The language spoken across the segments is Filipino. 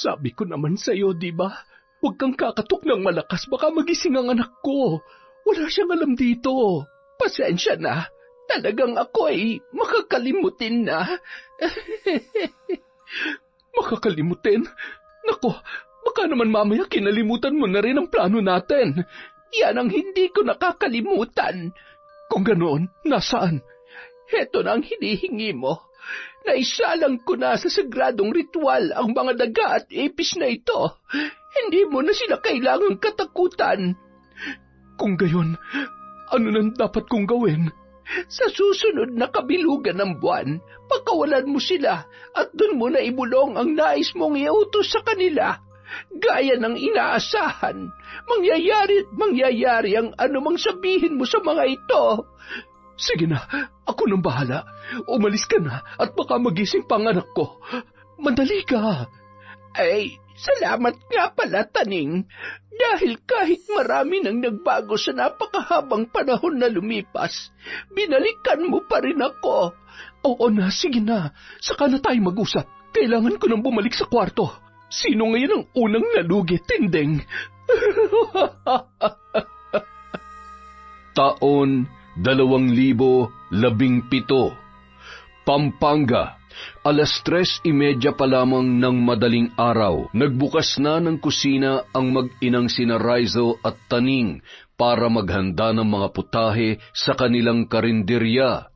Sabi ko naman sa'yo, di ba? Huwag kang kakatok ng malakas, baka magising ang anak ko. Wala siyang alam dito. Pasensya na. Talagang ako ay makakalimutin na. Makakalimutin? Nako, baka naman mamaya kinalimutan mo na rin ang plano natin. Yan ang hindi ko nakakalimutan. Kung ganoon, nasaan? Heto na ang hinihingi mo. Naisalang ko na sa sagradong ritual ang mga daga at ipis na ito. Hindi mo na sila kailangang katakutan. Kung gayon, ano nang dapat kong gawin? Sa susunod na kabilugan ng buwan, pakawalan mo sila at dun mo na ibulong ang nais mong iutos sa kanila. Gaya ng inaasahan, mangyayari ang anumang sabihin mo sa mga ito. Sige na, ako nang bahala. Umalis ka na at baka magising pang anak ko. Mandali ka. Ay, salamat nga pala, Taning. Dahil kahit marami nang nagbago sa napakahabang panahon na lumipas, binalikan mo pa rin ako. Oo na, sige na. Saka na tayo mag-usap. Kailangan ko nang bumalik sa kwarto. Sino ngayon ang unang nalugi, Tinding? Taon 2017, Pampanga. 3:30 pa lamang ng madaling araw, nagbukas na ng kusina ang mag-inang sina Raizo at Taning para maghanda ng mga putahe sa kanilang karinderya.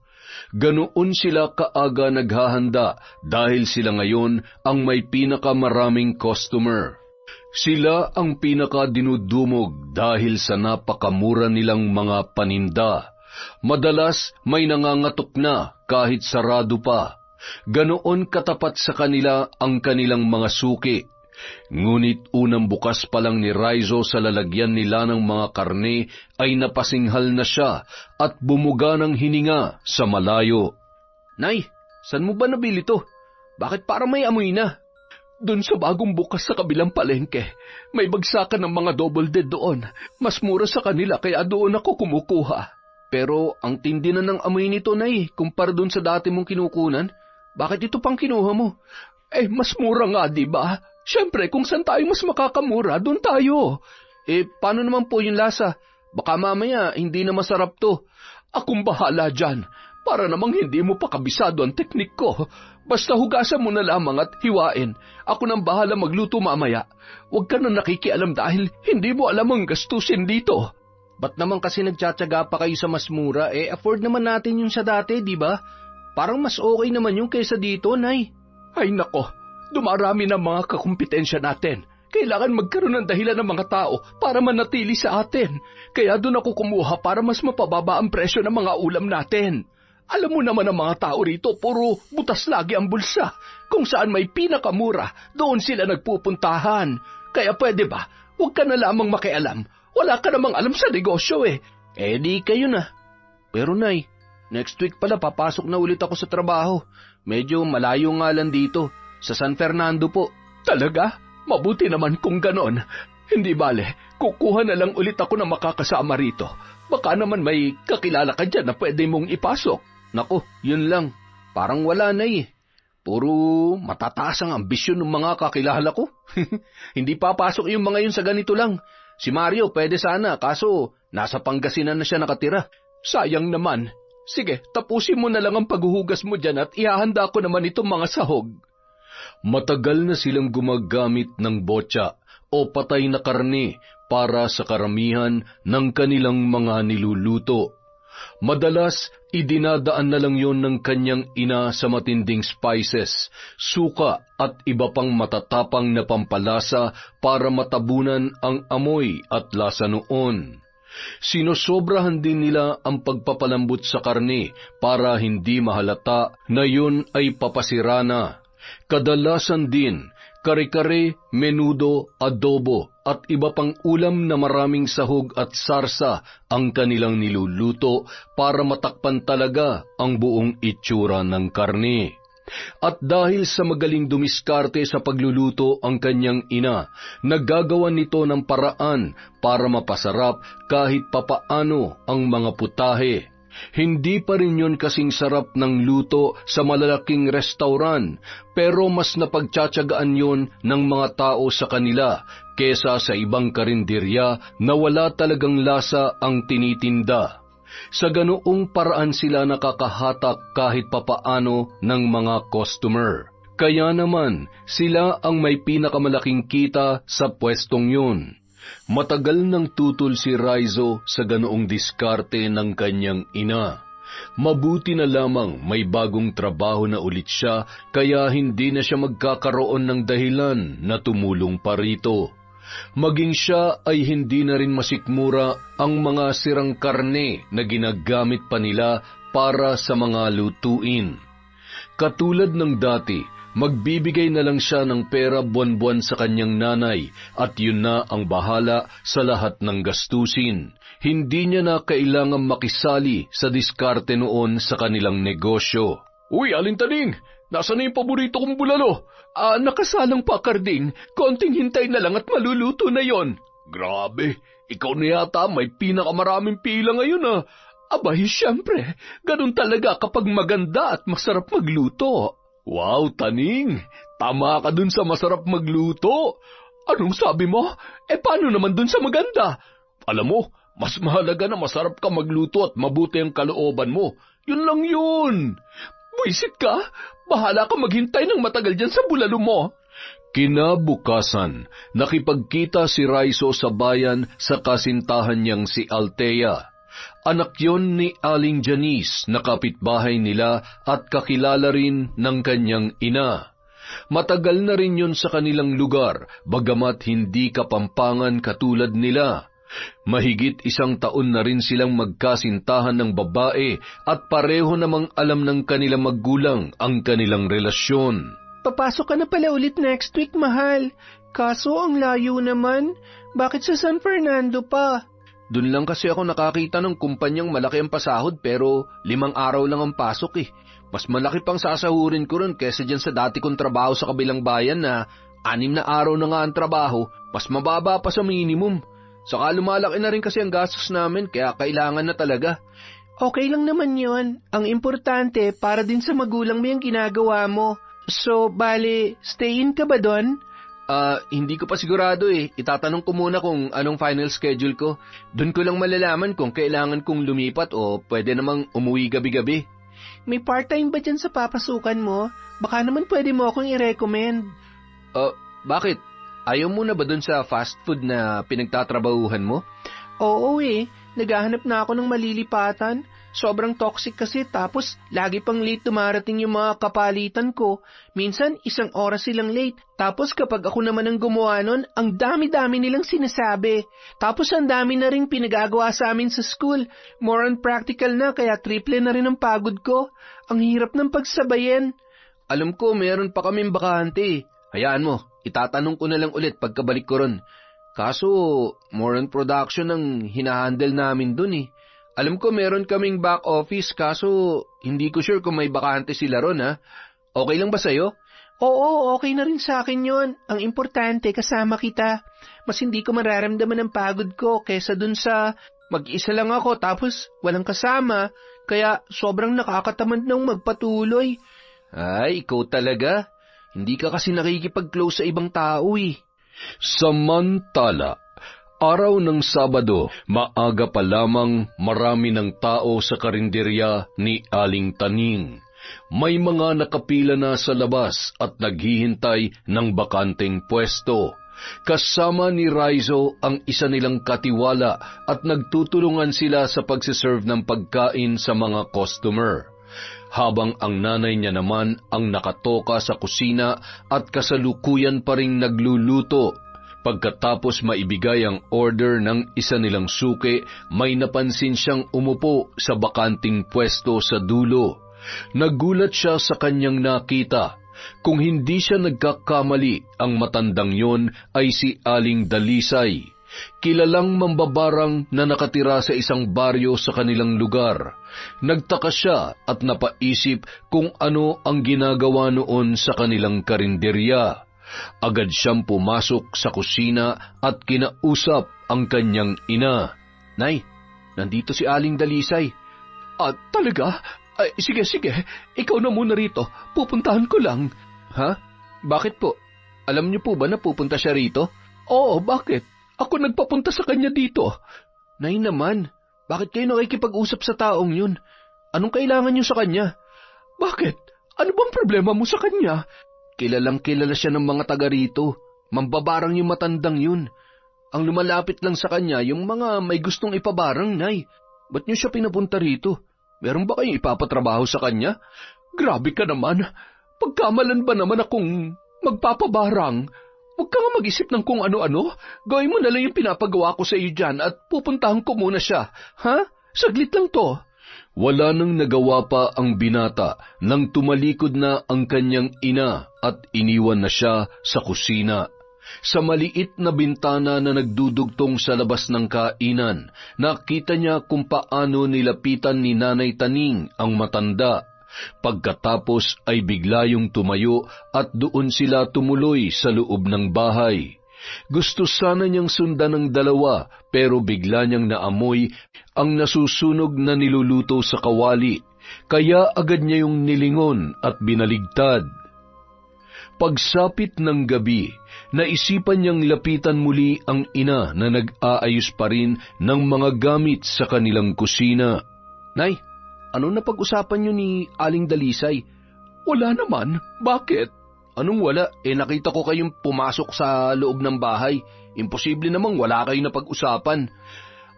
Ganoon sila kaaga naghahanda dahil sila ngayon ang may pinakamaraming customer. Sila ang pinakadinudumog dahil sa napakamura nilang mga paninda. Madalas may nangangatok na kahit sarado pa. Ganoon katapat sa kanila ang kanilang mga suki. Ngunit unang bukas pa lang ni Raizo sa lalagyan nila ng mga karne ay napasinghal na siya at bumuga ng hininga sa malayo. Nay, saan mo ba nabili to? Bakit parang may amoy na? Doon sa bagong bukas sa kabilang palengke, may bagsakan ng mga double dead doon. Mas mura sa kanila kaya doon ako kumukuha. Pero ang tindi na ng amoy nito, Nay, kumpara doon sa dati mong kinukunan. Bakit ito pang kinuha mo? Mas mura nga, di ba? Siyempre, kung saan tayo mas makakamura, doon tayo. Paano naman po yung lasa? Baka mamaya, hindi na masarap to. Akong bahala dyan. Para namang hindi mo pa kabisado ang teknik ko. Basta hugasan mo na lamang at hiwain. Ako nang bahala magluto mamaya. Huwag ka na nakikialam dahil hindi mo alam ang gastusin dito. Ba't naman kasi nagtsatsaga pa kayo sa mas mura? Afford naman natin yung sa dati, di ba? Parang mas okay naman yung kaysa dito, Nay. Ay nako, dumarami na mga kakumpetensya natin. Kailangan magkaroon ng dahilan ng mga tao para manatili sa atin. Kaya doon ako kumuha para mas mapababa ang presyo ng mga ulam natin. Alam mo naman ang mga tao rito, puro butas lagi ang bulsa. Kung saan may pinakamura, doon sila nagpupuntahan. Kaya pwede ba, huwag ka na lamang makialam. Wala ka namang alam sa negosyo Di kayo na. Pero Nay, next week pala papasok na ulit ako sa trabaho. Medyo malayo nga lang dito, sa San Fernando po. Talaga? Mabuti naman kung ganon. Hindi bale, kukuha na lang ulit ako na makakasama rito. Baka naman may kakilala ka dyan na pwede mong ipasok. Naku, yun lang. Parang wala na Puro matataas ang ambisyon ng mga kakilala ko. Hindi papasok yung mga yun sa ganito lang. Si Mario pwede sana, kaso nasa Pangasinan na siya nakatira. Sayang naman. Sige, tapusin mo na lang ang paghuhugas mo dyan at ihahanda ko naman itong mga sahog. Matagal na silang gumagamit ng botya o patay na karne para sa karamihan ng kanilang mga niluluto. Madalas, idinadaan na lang yon ng kanyang ina sa matinding spices, suka at iba pang matatapang na pampalasa para matabunan ang amoy at lasa noon. Sinosobrahan din nila ang pagpapalambot sa karne para hindi mahalata na yun ay papasira na. Kadalasan din, kare-kare, menudo, adobo at iba pang ulam na maraming sahog at sarsa ang kanilang niluluto para matakpan talaga ang buong itsura ng karne. At dahil sa magaling dumiskarte sa pagluluto ang kanyang ina, nagagawa nito ng paraan para mapasarap kahit papaano ang mga putahe. Hindi pa rin yun kasing sarap ng luto sa malalaking restauran, pero mas napagtsatsagaan yun ng mga tao sa kanila kesa sa ibang karinderya na wala talagang lasa ang tinitinda. Sa ganoong paraan sila nakakahatak kahit papaano ng mga customer. Kaya naman, sila ang may pinakamalaking kita sa pwestong yun. Matagal nang tutol si Raizo sa ganoong diskarte ng kanyang ina. Mabuti na lamang may bagong trabaho na ulit siya, kaya hindi na siya magkakaroon ng dahilan na tumulong pa rito. Maging siya ay hindi na rin masikmura ang mga sirang karne na ginagamit pa nila para sa mga lutuin. Katulad ng dati, magbibigay na lang siya ng pera buwan-buwan sa kanyang nanay at yun na ang bahala sa lahat ng gastusin. Hindi niya na kailangang makisali sa diskarte noon sa kanilang negosyo. Uy, Aling Taning! Nasaan na yung paborito kong bulalo? Nakasalang pa, Karding. Konting hintay na lang at maluluto na yon. Grabe, ikaw na yata may pinakamaraming pila ngayon Abay, siyempre, ganun talaga kapag maganda at masarap magluto. Wow, Taning! Tama ka dun sa masarap magluto. Anong sabi mo? Paano naman dun sa maganda? Alam mo, mas mahalaga na masarap ka magluto at mabuti ang kalooban mo. Yun lang yun. Buisit ka? Bahala ka maghintay ng matagal dyan sa bulalo mo. Kinabukasan, nakipagkita si Raizo sa bayan sa kasintahan niyang si Althea. Anak yon ni Aling Janice na kapitbahay nila at kakilala rin ng kanyang ina. Matagal na rin yon sa kanilang lugar, bagamat hindi kapampangan katulad nila. Mahigit 1 taon na rin silang magkasintahan ng babae at pareho namang alam ng kanilang magulang ang kanilang relasyon. Papasok ka na pala ulit next week, mahal. Kaso ang layo naman. Bakit sa San Fernando pa? Doon lang kasi ako nakakita ng kumpanyang malaki ang pasahod pero 5 araw lang ang pasok . Mas malaki pang sasahurin ko ron kesa dyan sa dati kong trabaho sa kabilang bayan na 6 na araw na nga ang trabaho, mas mababa pa sa minimum. Saka lumalaki na rin kasi ang gastos namin kaya kailangan na talaga. Okay lang naman yon. Ang importante para din sa magulang mo yung ginagawa mo. So, bale, stay in ka ba doon? Hindi ko pa sigurado . Itatanong ko muna kung anong final schedule ko. Doon ko lang malalaman kung kailangan kong lumipat o pwede namang umuwi gabi-gabi. May part-time ba dyan sa papasukan mo? Baka naman pwede mo akong i-recommend. Bakit? Ayaw mo na ba dun sa fast food na pinagtatrabahuhan mo? Oo naghahanap na ako ng malilipatan. Sobrang toxic kasi tapos lagi pang late dumarating yung mga kapalitan ko. Minsan 1 oras silang late. Tapos kapag ako naman ang gumawa nun, ang dami-dami nilang sinasabi. Tapos ang dami na rin pinagagawa sa amin sa school. More on practical na kaya triple na rin ang pagod ko. Ang hirap ng pagsabayin. Alam ko meron pa kaming bakante. Hayaan mo, itatanong ko na lang ulit pagkabalik ko ron. Kaso, more on production ang hinahandle namin dun . Alam ko meron kaming back office kaso hindi ko sure kung may bakante sila ron . Okay lang ba sa'yo? Oo, okay na rin sa akin yon. Ang importante, kasama kita. Mas hindi ko mararamdaman ang pagod ko kesa dun sa mag-isa lang ako tapos walang kasama. Kaya sobrang nakakatamad nang magpatuloy. Ay, ikaw talaga. Hindi ka kasi nakikipag-close sa ibang tao . Samantala, araw ng Sabado, maaga pa lamang marami ng tao sa karinderya ni Aling Taning. May mga nakapila na sa labas at naghihintay ng bakanteng pwesto. Kasama ni Raizo ang isa nilang katiwala at nagtutulungan sila sa pagsiserve ng pagkain sa mga customer. Habang ang nanay niya naman ang nakatoka sa kusina at kasalukuyan pa ring nagluluto. Pagkatapos maibigay ang order ng isa nilang suki, may napansin siyang umupo sa bakanting pwesto sa dulo. Nagulat siya sa kanyang nakita. Kung hindi siya nagkakamali, ang matandang yon ay si Aling Dalisay. Kilalang mambabarang na nakatira sa isang baryo sa kanilang lugar. Nagtaka siya at napaisip kung ano ang ginagawa noon sa kanilang karinderya. Agad siyang pumasok sa kusina at kinausap ang kanyang ina. Nay, nandito si Aling Dalisay. Talaga? Ay, sige, ikaw na muna rito. Pupuntahan ko lang. Ha? Bakit po? Alam niyo po ba na pupunta siya rito? Oo, bakit? Ako nagpapunta sa kanya dito. Nay naman, bakit kayo nakikipag-usap sa taong yun? Anong kailangan niyo sa kanya? Bakit? Ano bang problema mo sa kanya? Kilalang kilala siya ng mga taga rito. Mambabarang yung matandang yun. Ang lumalapit lang sa kanya yung mga may gustong ipabarang, Nay. Ba't niyo siya pinapunta rito? Meron ba kayong ipapatrabaho sa kanya? Grabe ka naman. Pagkamalan ba naman akong magpapabarang? Huwag ka nga mag-isip ng kung ano-ano. Gawin mo na lang yung pinapagawa ko sa iyo dyan at pupuntahan ko muna siya. Ha? Saglit lang to. Wala nang nagawa pa ang binata nang tumalikod na ang kanyang ina at iniwan na siya sa kusina. Sa maliit na bintana na nagdudugtong sa labas ng kainan, nakita niya kung paano nilapitan ni Nanay Taning ang matanda. Pagkatapos ay bigla yung tumayo at doon sila tumuloy sa loob ng bahay. Gusto sana niyang sundan ng dalawa pero bigla niyang naamoy ang nasusunog na niluluto sa kawali, kaya agad niya yung nilingon at binaligtad. Pagsapit ng gabi, naisipan niyang lapitan muli ang ina na nag-aayos pa rin ng mga gamit sa kanilang kusina. Nay, ano na pag-usapan niyo ni Aling Dalisay? Wala naman. Bakit? Anong wala? Nakita ko kayong pumasok sa loob ng bahay. Imposible namang wala kayo na pag-usapan.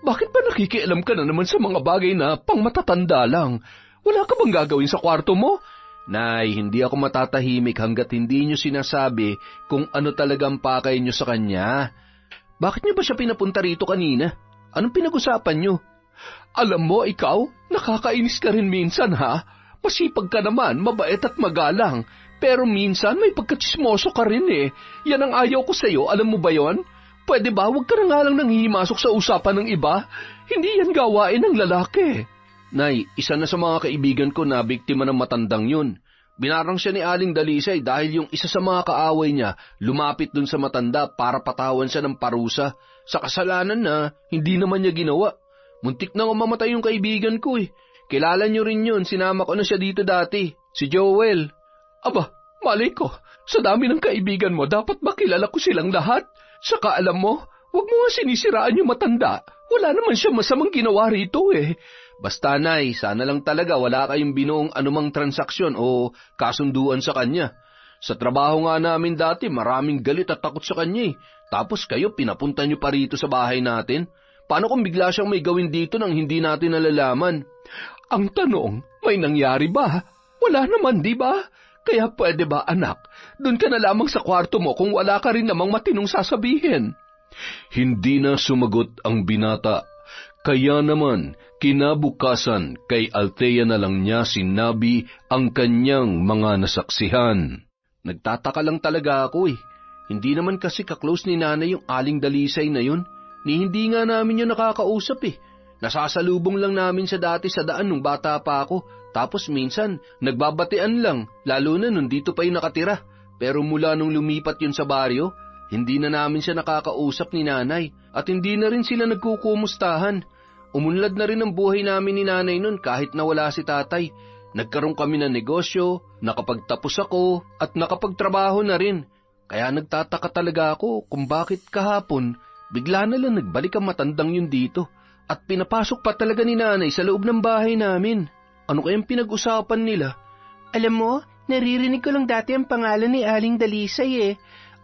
Bakit ba nakikialam ka na naman sa mga bagay na pang matatanda lang? Wala ka bang gagawin sa kwarto mo? Nay, hindi ako matatahimik hanggat hindi niyo sinasabi kung ano talagang pakay niyo sa kanya. Bakit niyo ba siya pinapunta rito kanina? Anong pinag-usapan niyo? Alam mo, ikaw, nakakainis ka rin minsan, ha? Masipag ka naman, mabait at magalang. Pero minsan may pagkatsismoso ka rin eh. Yan ang ayaw ko sa'yo, alam mo ba yon? Pwede ba, huwag ka na nga lang nanghihimasok sa usapan ng iba? Hindi yan gawain ng lalaki. Nay, isa na sa mga kaibigan ko na biktima ng matandang yun. Binarang siya ni Aling Dalisay dahil yung isa sa mga kaaway niya lumapit dun sa matanda para patawan siya ng parusa sa kasalanan na hindi naman niya ginawa. Muntik na mamatay yung kaibigan ko eh. Kilala niyo rin yun, sinama ko na siya dito dati, si Joel. Aba, malay ko, sa dami ng kaibigan mo, dapat ba kilala ko silang lahat? Saka alam mo, huwag mo nga sinisiraan yung matanda. Wala naman siya masamang ginawa rito eh. Basta, Nay, sana lang talaga wala kayong binuong anumang transaksyon o kasunduan sa kanya. Sa trabaho nga namin dati, maraming galit at takot sa kanya eh. Tapos kayo, pinapunta niyo pa rito sa bahay natin. Paano kung bigla siyang may gawin dito nang hindi natin nalalaman? Ang tanong, may nangyari ba? Wala naman, di ba? Kaya pwede ba, anak, doon ka na lamang sa kwarto mo kung wala ka rin namang matinong sasabihin? Hindi na sumagot ang binata. Kaya naman, kinabukasan kay Althea na lang niya sinabi ang kanyang mga nasaksihan. Nagtataka lang talaga ako eh. Hindi naman kasi kaklose ni Nanay yung Aling Dalisay na yun. Ni hindi nga namin yun nakakausap eh. Nasasalubong lang namin sa dati sa daan nung bata pa ako. Tapos minsan, nagbabatian lang, lalo na nung dito pa yung nakatira. Pero mula nung lumipat yun sa baryo, hindi na namin siya nakakausap ni Nanay at hindi na rin sila nagkukumustahan. Umunlad na rin ang buhay namin ni Nanay nun kahit nawala si Tatay. Nagkaroon kami ng negosyo, nakapagtapos ako at nakapagtrabaho na rin. Kaya nagtataka talaga ako kung bakit kahapon bigla na lang nagbalik ang matandang yun dito at pinapasok pa talaga ni Nanay sa loob ng bahay namin. Ano kayang pinag-usapan nila? Alam mo, naririnig ko lang dati ang pangalan ni Aling Dalisay eh.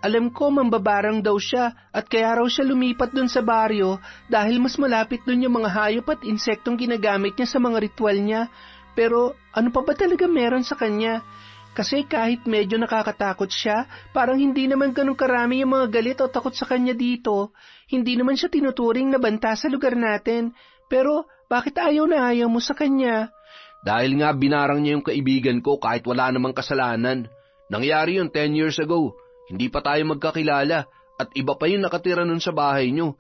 Alam ko mambabarang daw siya at kaya raw siya lumipat dun sa baryo dahil mas malapit dun yung mga hayop at insektong ginagamit niya sa mga ritual niya. Pero ano pa ba talaga meron sa kanya? Kasi kahit medyo nakakatakot siya, parang hindi naman ganun karami yung mga galit o takot sa kanya dito. Hindi naman siya tinuturing na banta sa lugar natin. Pero bakit ayaw na ayaw mo sa kanya? Dahil nga binarang niya yung kaibigan ko kahit wala namang kasalanan. Nangyari yun 10 years ago. Hindi pa tayo magkakilala at iba pa yung nakatira nun sa bahay nyo.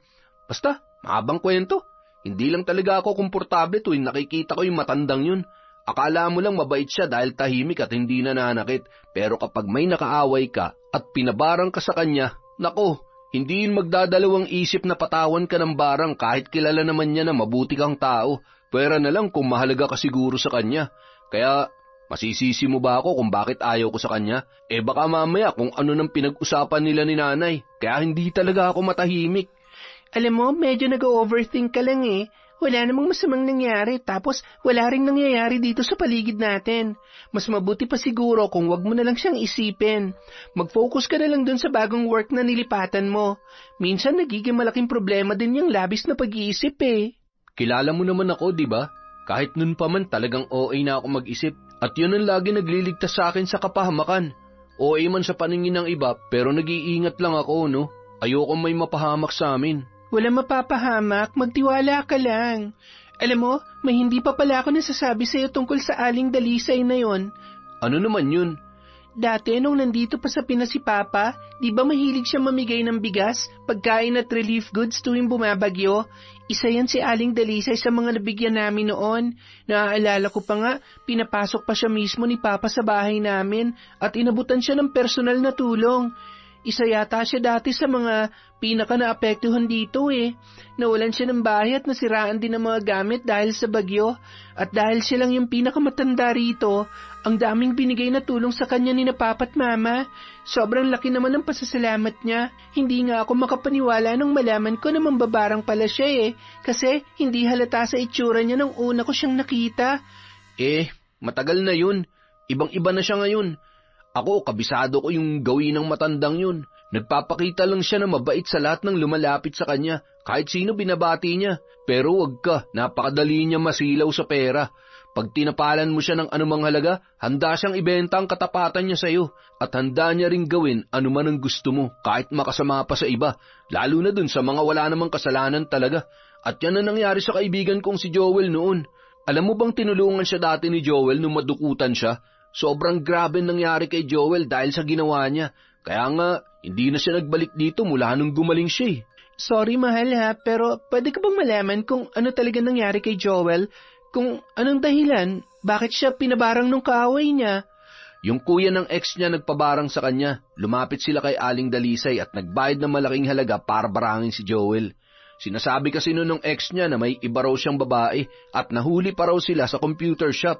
Basta, mahabang kwento. Hindi lang talaga ako komportable tuwing nakikita ko yung matandang yun. Akala mo lang mabait siya dahil tahimik at hindi nananakit. Pero kapag may nakaaway ka at pinabarang ka sa kanya, nako, hindi yun magdadalawang isip na patawan ka ng barang kahit kilala naman niya na mabuti kang tao. Pwera na lang kung mahalaga ka siguro sa kanya. Kaya masisisi mo ba ako kung bakit ayaw ko sa kanya? Baka mamaya kung ano nang pinag-usapan nila ni nanay. Kaya hindi talaga ako matahimik. Alam mo, medyo nag-overthink ka lang eh. Wala namang masamang nangyari, tapos wala ring nangyayari dito sa paligid natin. Mas mabuti pa siguro kung wag mo na lang siyang isipin. Mag-focus ka na lang dun sa bagong work na nilipatan mo. Minsan nagiging malaking problema din yung labis na pag-iisip eh. Kilala mo naman ako, di ba? Kahit nun pa man talagang OA na ako mag-isip. At yun ang lagi nagliligtas sa akin sa kapahamakan. OA man sa paningin ng iba, pero nag-iingat lang ako, no? Ayoko may mapahamak sa amin. Walang mapapahamak, magtiwala ka lang. Alam mo, may hindi pa pala ako nasasabi sa'yo tungkol sa Aling Dalisay na yon. Ano naman yun? Dati nung nandito pa sa Pinas si Papa, di ba mahilig siya mamigay ng bigas, pagkain at relief goods tuwing bumabagyo? Isa yan si Aling Dalisay sa mga nabigyan namin noon. Naaalala ko pa nga, pinapasok pa siya mismo ni Papa sa bahay namin at inabutan siya ng personal na tulong. Isa yata siya dati sa mga pinaka-naapektuhan dito eh. Nawalan siya ng bahay at nasiraan din ng mga gamit dahil sa bagyo. At dahil siya lang yung pinakamatanda rito, ang daming binigay na tulong sa kanya ni na Papa at Mama. Sobrang laki naman ng pasasalamat niya. Hindi nga ako makapaniwala nung malaman ko na mambabarang pala siya eh. Kasi hindi halata sa itsura niya nung una ko siyang nakita. Matagal na yun. Ibang-iba na siya ngayon. Ako, kabisado ko yung gawin ng matandang yun. Nagpapakita lang siya na mabait sa lahat ng lumalapit sa kanya, kahit sino binabati niya. Pero wag ka, napakadali niya masilaw sa pera. Pag tinapalan mo siya ng anumang halaga, handa siyang ibenta ang katapatan niya sa'yo. At handa niya ring gawin anuman ang gusto mo, kahit makasama pa sa iba. Lalo na dun sa mga wala namang kasalanan talaga. At yan ang nangyari sa kaibigan kong si Joel noon. Alam mo bang tinulungan siya dati ni Joel nung madukutan siya? Sobrang grabe nangyari kay Joel dahil sa ginawa niya. Kaya nga, hindi na siya nagbalik dito mula nung gumaling siya. Sorry mahal ha, pero pwede ka bang malaman kung ano talaga nangyari kay Joel? Kung anong dahilan, bakit siya pinabarang nung kaaway niya? Yung kuya ng ex niya nagpabarang sa kanya. Lumapit sila kay Aling Dalisay at nagbayad ng malaking halaga para barangin si Joel. Sinasabi kasi nun ng ex niya na may iba raw siyang babae at nahuli pa raw sila sa computer shop.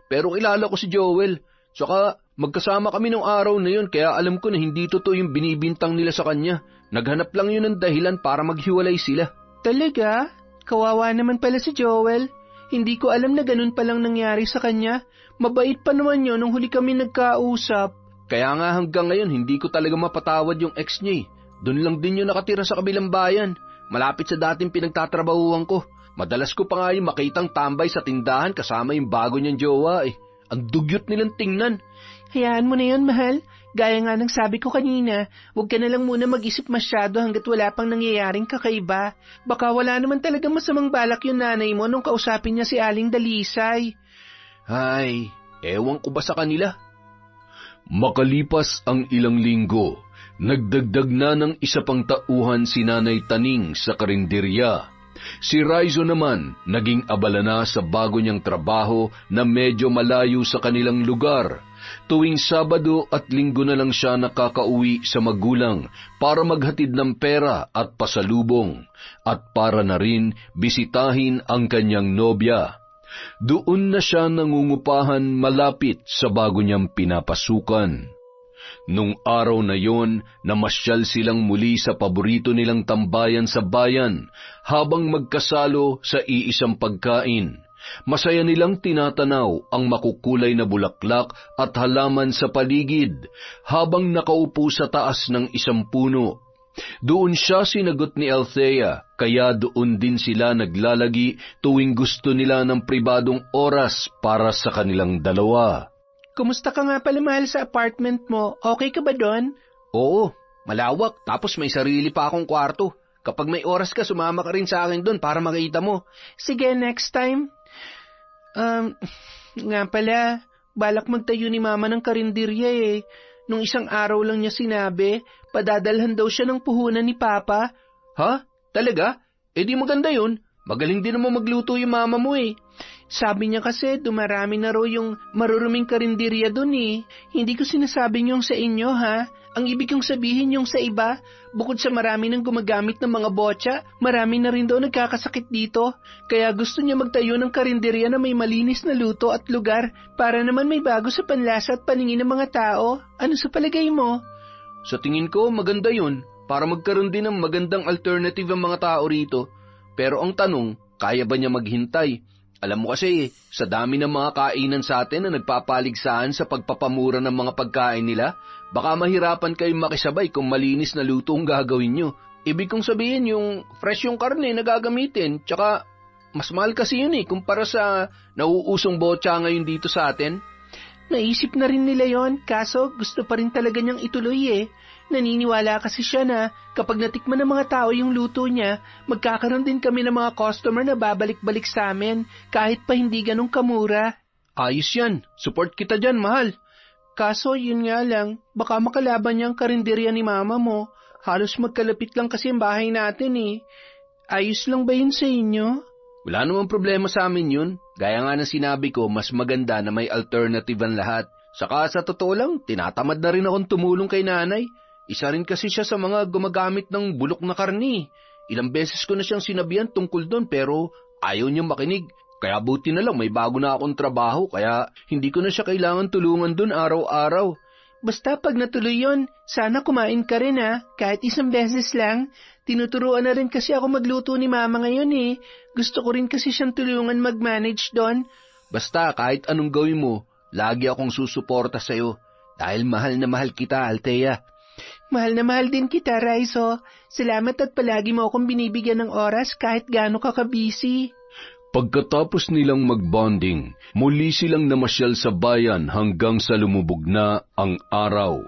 Pero kilala ko si Joel. Tsaka magkasama kami nung araw na yun kaya alam ko na hindi totoo yung binibintang nila sa kanya. Naghanap lang yun ng dahilan para maghiwalay sila. Talaga? Kawawa naman pala si Joel. Hindi ko alam na ganun palang nangyari sa kanya. Mabait pa naman yun nung huli kami nagkausap. Kaya nga hanggang ngayon hindi ko talaga mapatawad yung ex niya. Doon lang din yun nakatira sa kabilang bayan. Malapit sa dating pinagtatrabahuan ko. Madalas ko pa nga yung makitang tambay sa tindahan kasama yung bago niyang jowa eh. Ang dugyot nilang tingnan. Hayaan mo na yun, mahal. Gaya nga ng sabi ko kanina, huwag ka na lang muna mag-isip masyado hanggat wala pang nangyayaring kakaiba. Baka wala naman talagang masamang balak yung nanay mo nung kausapin niya si Aling Dalisay. Ay, ewan ko ba sa kanila? Makalipas ang ilang linggo, nagdagdag na ng isa pang tauhan si Nanay Taning sa karinderya. Si Raizo naman naging abala na sa bago niyang trabaho na medyo malayo sa kanilang lugar. Tuwing Sabado at Linggo na lang siya nakakauwi sa magulang para maghatid ng pera at pasalubong at para na rin bisitahin ang kanyang nobya. Doon na siya nangungupahan malapit sa bago niyang pinapasukan. Nung araw na yon, namasyal silang muli sa paborito nilang tambayan sa bayan habang magkasalo sa iisang pagkain. Masaya nilang tinatanaw ang makukulay na bulaklak at halaman sa paligid habang nakaupo sa taas ng isang puno. Doon siya sinagot ni Althea, kaya doon din sila naglalagi tuwing gusto nila ng pribadong oras para sa kanilang dalawa. Kumusta ka nga pala mahal sa apartment mo? Okay ka ba doon? Oo, malawak tapos may sarili pa akong kwarto. Kapag may oras ka, sumama ka rin sa akin doon para makita mo. Sige, next time. Nga pala, balak magtayo ni Mama ng karinderya eh. Nung isang araw lang niya sinabi, padadalhan daw siya ng puhunan ni Papa. Ha? Talaga? Eh di maganda yun. Magaling din naman magluto yung mama mo eh. Sabi niya kasi dumarami na raw yung maruruming karinderya dun eh. Hindi ko sinasabing yung sa inyo ha. Ang ibig kong sabihin yung sa iba, bukod sa marami nang gumagamit ng mga botya, marami na rin daw nagkakasakit dito. Kaya gusto niya magtayo ng karinderya na may malinis na luto at lugar para naman may bago sa panlasa at paningin ng mga tao. Ano sa palagay mo? Sa tingin ko, maganda yun para magkaroon din ng magandang alternative ang mga tao rito. Pero ang tanong, kaya ba niya maghintay? Alam mo kasi, sa dami ng mga kainan sa atin na nagpapaligsahan sa pagpapamura ng mga pagkain nila, baka mahirapan kayong makisabay kung malinis na luto ang gagawin nyo. Ibig kong sabihin yung fresh yung karne na gagamitin, tsaka mas mahal kasi yun kumpara sa nauusong botya ngayon dito sa atin. Naisip na rin nila yon, kaso gusto pa rin talaga niyang ituloy eh. Naniniwala kasi siya na kapag natikman ng mga tao yung luto niya, magkakaroon din kami ng mga customer na babalik-balik sa amin kahit pa hindi ganun kamura. Ayos yan, support kita dyan, mahal. Kaso yun nga lang, baka makalaban niya ang karinderya ni mama mo. Halos magkalapit lang kasi ang bahay natin eh. Ayos lang ba yun sa inyo? Wala namang problema sa amin yun. Gaya nga ng sinabi ko, mas maganda na may alternative ang lahat. Saka sa totoo lang, tinatamad na rin akong tumulong kay nanay. Isa rin kasi siya sa mga gumagamit ng bulok na karni. Ilang beses ko na siyang sinabihan tungkol doon pero ayaw niyang makinig. Kaya buti na lang may bago na akong trabaho kaya hindi ko na siya kailangan tulungan doon araw-araw. Basta pag natuloy yun, sana kumain ka rin ha, kahit isang beses lang. Tinuturuan na rin kasi ako magluto ni mama ngayon eh. Gusto ko rin kasi siyang tulungan mag-manage doon. Basta kahit anong gawin mo, lagi akong susuporta sa'yo. Dahil mahal na mahal kita, Althea. Mahal na mahal din kita, Raizo. Salamat at palagi mo akong binibigyan ng oras kahit gaano ka kabisi. Pagkatapos nilang magbonding, muli silang namasyal sa bayan hanggang sa lumubog na ang araw.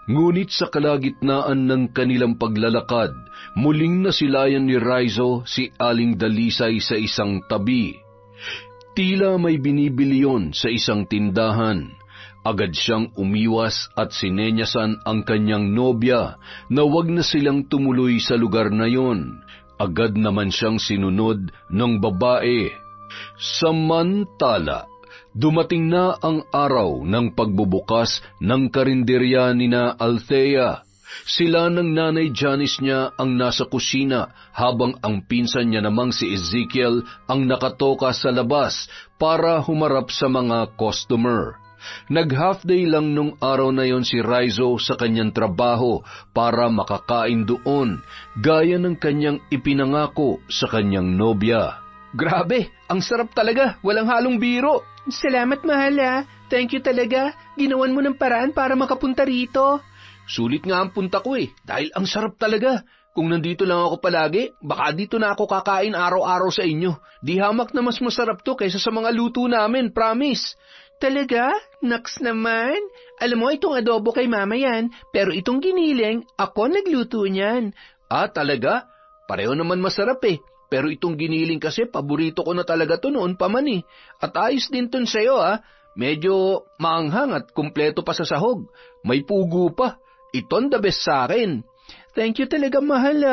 Ngunit sa kalagitnaan ng kanilang paglalakad, muling nasilayan ni Raizo si Aling Dalisay sa isang tabi. Tila may binibili yon sa isang tindahan. Agad siyang umiwas at sinenyasan ang kanyang nobya na wag na silang tumuloy sa lugar na yon. Agad naman siyang sinunod ng babae. Samantala, dumating na ang araw ng pagbubukas ng karinderya nina Althea. Sila ng nanay Janice niya ang nasa kusina habang ang pinsan niya namang si Ezekiel ang nakatoka sa labas para humarap sa mga customer. Nag-half day lang nung araw na yon si Raizo sa kanyang trabaho para makakain doon, gaya ng kanyang ipinangako sa kanyang nobya. Grabe, ang sarap talaga, walang halong biro. Salamat mahal ha, thank you talaga. Ginawan mo ng paraan para makapunta rito. Sulit nga ang punta ko dahil ang sarap talaga. Kung nandito lang ako palagi, baka dito na ako kakain araw-araw sa inyo. Di hamak na mas masarap to kaysa sa mga luto namin, promise. Talaga? Naks naman. Alam mo, itong adobo kay mama yan, pero itong giniling, ako nagluto niyan. Ah, talaga? Pareho naman masarap Pero itong giniling kasi, paborito ko na talaga to noon pa man At ayos din ton sa'yo Medyo maanghang at kumpleto pa sa sahog. May pugo pa. Iton the best sa akin. Thank you talaga mahal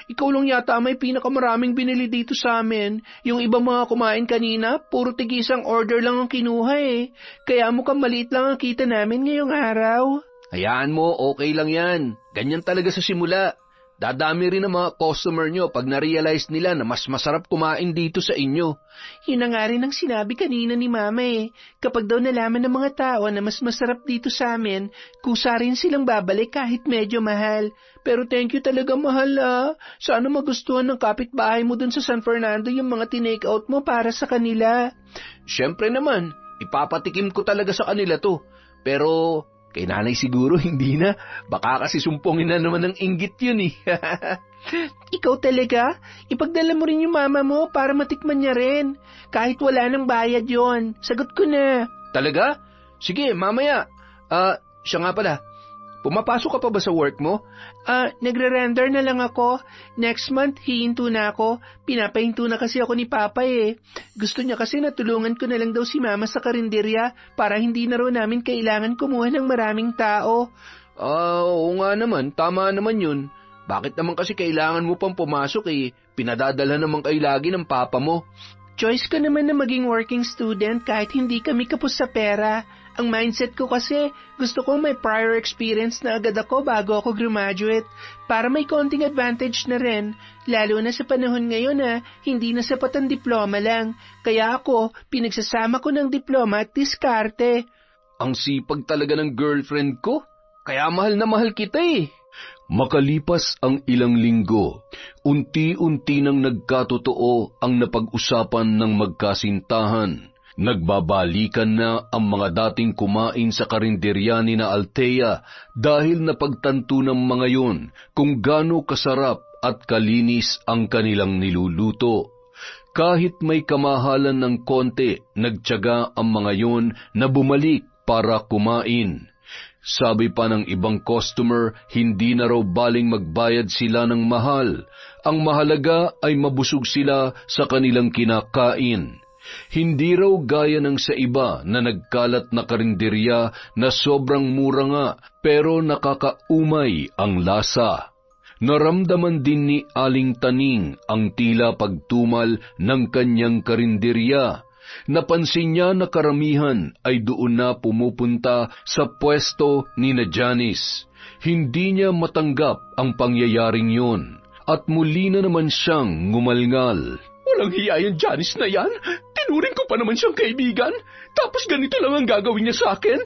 Ikaw lang yata may pinakamaraming binili dito sa amin. Yung ibang mga kumain kanina, puro tigisang order lang ang kinuha Kaya mukhang maliit lang ang kita namin ngayong araw. Hayaan mo, okay lang yan. Ganyan talaga sa simula. Dadami rin ang mga customer nyo pag na-realize nila na mas masarap kumain dito sa inyo. Yun na nga rin ang sinabi kanina ni Mama Kapag daw nalaman ng mga tao na mas masarap dito sa amin, kusa rin silang babalik kahit medyo mahal. Pero thank you talaga mahal Sana magustuhan ng kapitbahay mo dun sa San Fernando yung mga tinake out mo para sa kanila. Siyempre naman, ipapatikim ko talaga sa kanila to. Pero kay nanay siguro hindi na. Baka kasi sumpongin na naman ng inggit yun Ikaw talaga? Ipagdala mo rin yung mama mo para matikman niya rin. Kahit wala nang bayad yon. Sagot ko na. Talaga? Sige, mamaya. Siya nga pala. Pumapasok ka pa ba sa work mo? Nagre-render na lang ako. Next month, hihinto na ako. Pinapahinto na kasi ako ni Papa Gusto niya kasi natulungan ko na lang daw si Mama sa karinderya para hindi na raw namin kailangan kumuha ng maraming tao. Oo nga naman. Tama naman yun. Bakit naman kasi kailangan mo pang pumasok Pinadadala naman kayo lagi ng Papa mo. Choice ko naman na maging working student kahit hindi kami kapos sa pera. Ang mindset ko kasi, gusto ko may prior experience na agad ako bago ako graduate para may konting advantage na rin, lalo na sa panahon ngayon na hindi na sapat ang diploma lang. Kaya ako, pinagsasama ko ng diploma at diskarte. Ang sipag talaga ng girlfriend ko, kaya mahal na mahal kita eh. Makalipas ang ilang linggo, unti-unti nang nagkatotoo ang napag-usapan ng magkasintahan. Nagbabalikan na ang mga dating kumain sa karinderya ni na Althea dahil napagtanto ng mga yon kung gaano kasarap at kalinis ang kanilang niluluto. Kahit may kamahalan ng konti, nagtiyaga ang mga yon na bumalik para kumain. Sabi pa ng ibang customer, hindi na raw baling magbayad sila ng mahal. Ang mahalaga ay mabusog sila sa kanilang kinakain. Hindi raw gaya ng sa iba na nagkalat na karinderya na sobrang mura nga pero nakakaumay ang lasa. Naramdaman din ni Aling Taning ang tila pagtumal ng kanyang karinderya. Napansin niya na karamihan ay doon na pumupunta sa pwesto ni na Janice. Hindi niya matanggap ang pangyayaring yon at muli na naman siyang ngumalngal. Walang hiya yung Janice na yan. Tinuring ko pa naman siyang kaibigan. Tapos ganito lang ang gagawin niya sa akin.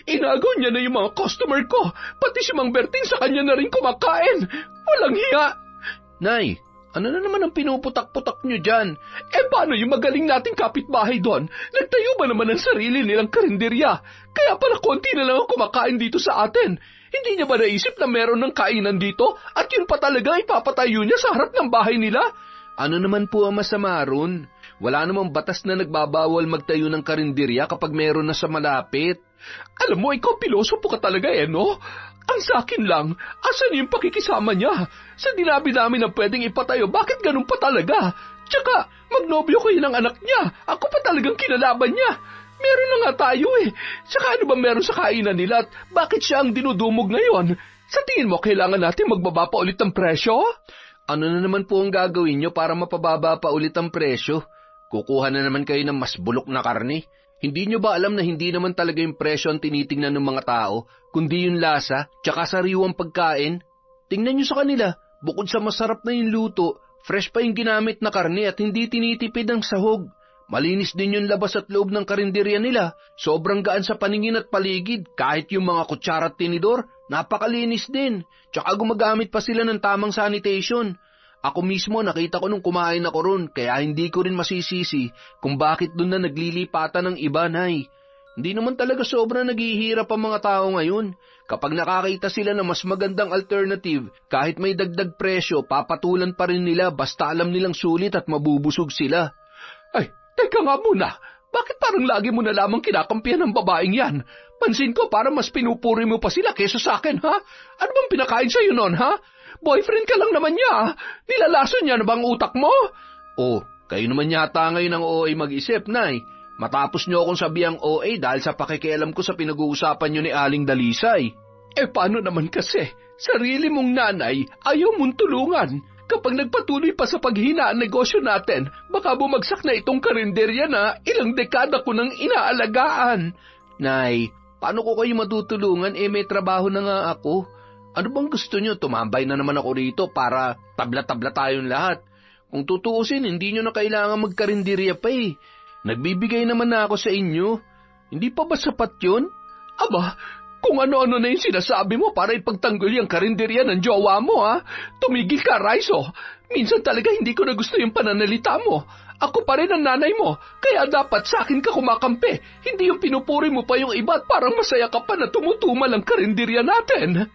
Inagaw niya na yung mga customer ko. Pati si Mang Berting sa kanya na rin kumakain. Walang hiya. Nay, ano na naman ang pinuputak-putak niyo dyan? Paano yung magaling nating kapitbahay doon? Nagtayo ba naman ng sarili nilang karinderya? Kaya pala konti na lang ang kumakain dito sa atin. Hindi niya ba naisip na meron ng kainan dito? At yun pa talaga ipapatayo niya sa harap ng bahay nila? Ano naman po ang masama ron? Wala namang batas na nagbabawal magtayo ng karinderya kapag meron na sa malapit. Alam mo, ikaw pilosopo ka talaga no? Ang sakin lang, asan yung pakikisama niya? Sa dinabi namin ang pwedeng ipatayo, bakit ganun pa talaga? Tsaka, magnobyo ko yun ang anak niya. Ako pa talagang kinalaban niya. Meron na nga tayo eh. Tsaka ano ba meron sa kainan nila at bakit siya ang dinudumog ngayon? Sa tingin mo, kailangan natin magbaba pa ulit ang presyo? Ano na naman po ang gagawin nyo para mapababa pa ulit ang presyo? Kukuha na naman kayo ng mas bulok na karne. Hindi nyo ba alam na hindi naman talaga yung presyo ang tinitingnan ng mga tao, kundi yung lasa, tsaka sariwang pagkain? Tingnan nyo sa kanila, bukod sa masarap na yung luto, fresh pa yung ginamit na karne at hindi tinitipid ang sahog. Malinis din yung labas at loob ng karinderya nila. Sobrang gaan sa paningin at paligid, kahit yung mga kutsara at tinidor, napakalinis din. Tsaka gumagamit pa sila ng tamang sanitation. Ako mismo nakita ko nung kumain ako ron, kaya hindi ko rin masisisi kung bakit doon na naglilipatan ng iba, Nay. Hindi naman talaga sobrang naghihirap ang mga tao ngayon. Kapag nakakita sila ng mas magandang alternative, kahit may dagdag presyo, papatulan pa rin nila basta alam nilang sulit at mabubusog sila. Ay, teka nga muna. Bakit parang lagi mo na lamang kinakampihan ng babaeng yan? Pansin ko para mas pinupuri mo pa sila kesa sa akin, ha? Ano bang pinakain sa'yo nun, ha? Boyfriend ka lang naman niya, ha? Nilalason niya na bang utak mo? Oh, kayo naman yata ngayon ang OA mag-isip, Nay. Matapos niyo akong sabihang OA dahil sa pakikialam ko sa pinag-uusapan niyo ni Aling Dalisay. Paano naman kasi? Sarili mong nanay, ayaw mong tulungan. Kapag nagpatuloy pa sa paghina ang negosyo natin, baka bumagsak na itong karinderya na ilang dekada ko nang inaalagaan. Nay, paano ko kayo matutulungan may trabaho na nga ako? Ano bang gusto niyo? Tumambay na naman ako rito para tabla-tabla tayong lahat. Kung tutuusin, hindi niyo na kailangan magkarinderya pa eh. Nagbibigay naman na ako sa inyo. Hindi pa ba sapat yun? Aba, kung ano-ano na yung sinasabi mo para ipagtanggol yung karinderya ng jowa mo, ha? Tumigil ka, Raizo. Minsan talaga hindi ko na gusto yung pananalita mo. Ako pa rin ang nanay mo, kaya dapat sa akin ka kumakampi. Hindi yung pinupuri mo pa yung iba at parang masaya ka pa na tumutumal ang karinderya natin.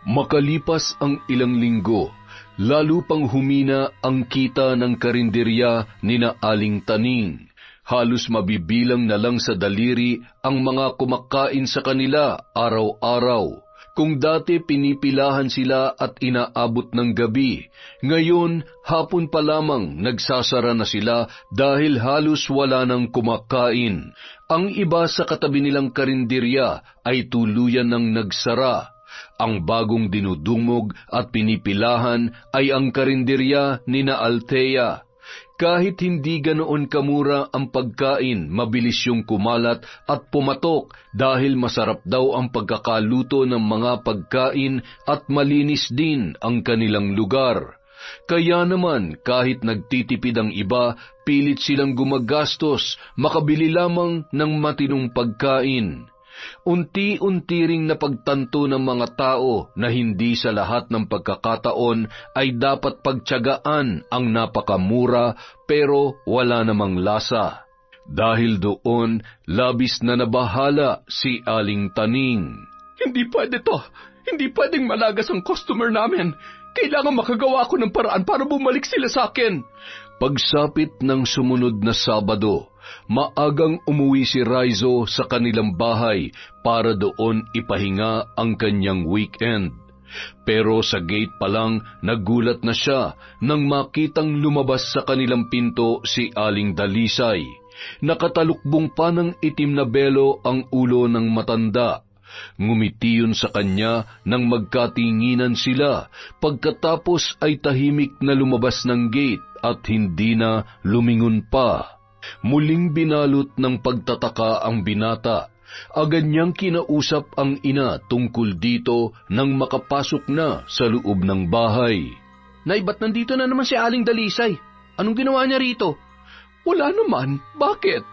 Makalipas ang ilang linggo, lalo pang humina ang kita ng karinderya ni na Aling Taning. Halos mabibilang na lang sa daliri ang mga kumakain sa kanila araw-araw. Kung dati pinipilahan sila at inaabot ng gabi, ngayon hapon pa lamang nagsasara na sila dahil halos wala nang kumakain. Ang iba sa katabi nilang karinderya ay tuluyan ng nagsara. Ang bagong dinudumog at pinipilahan ay ang karinderya ni na Althea. Kahit hindi ganoon kamura ang pagkain, mabilis yung kumalat at pumatok dahil masarap daw ang pagkakaluto ng mga pagkain at malinis din ang kanilang lugar. Kaya naman kahit nagtitipid ang iba, pilit silang gumagastos, makabili lamang ng matinong pagkain. Unti-unti ring napagtanto ng mga tao na hindi sa lahat ng pagkakataon ay dapat pagtiyagaan ang napakamura pero wala namang lasa. Dahil doon, labis na nabahala si Aling Taning. Hindi pwede to. Hindi pwedeng malagas ang customer namin. Kailangan makagawa ako ng paraan para bumalik sila sa akin. Pagsapit ng sumunod na Sabado, maagang umuwi si Raizo sa kanilang bahay para doon ipahinga ang kanyang weekend. Pero sa gate pa lang, nagulat na siya nang makitang lumabas sa kanilang pinto si Aling Dalisay. Nakatalukbong pa ng itim na belo ang ulo ng matanda. Ngumiti yun sa kanya nang magkatinginan sila, pagkatapos ay tahimik na lumabas ng gate at hindi na lumingon pa. Muling binalot ng pagtataka ang binata. Agad niyang kinausap ang ina tungkol dito nang makapasok na sa loob ng bahay. Nay, ba't nandito na naman si Aling Dalisay? Anong ginawa niya rito? Wala naman. Bakit?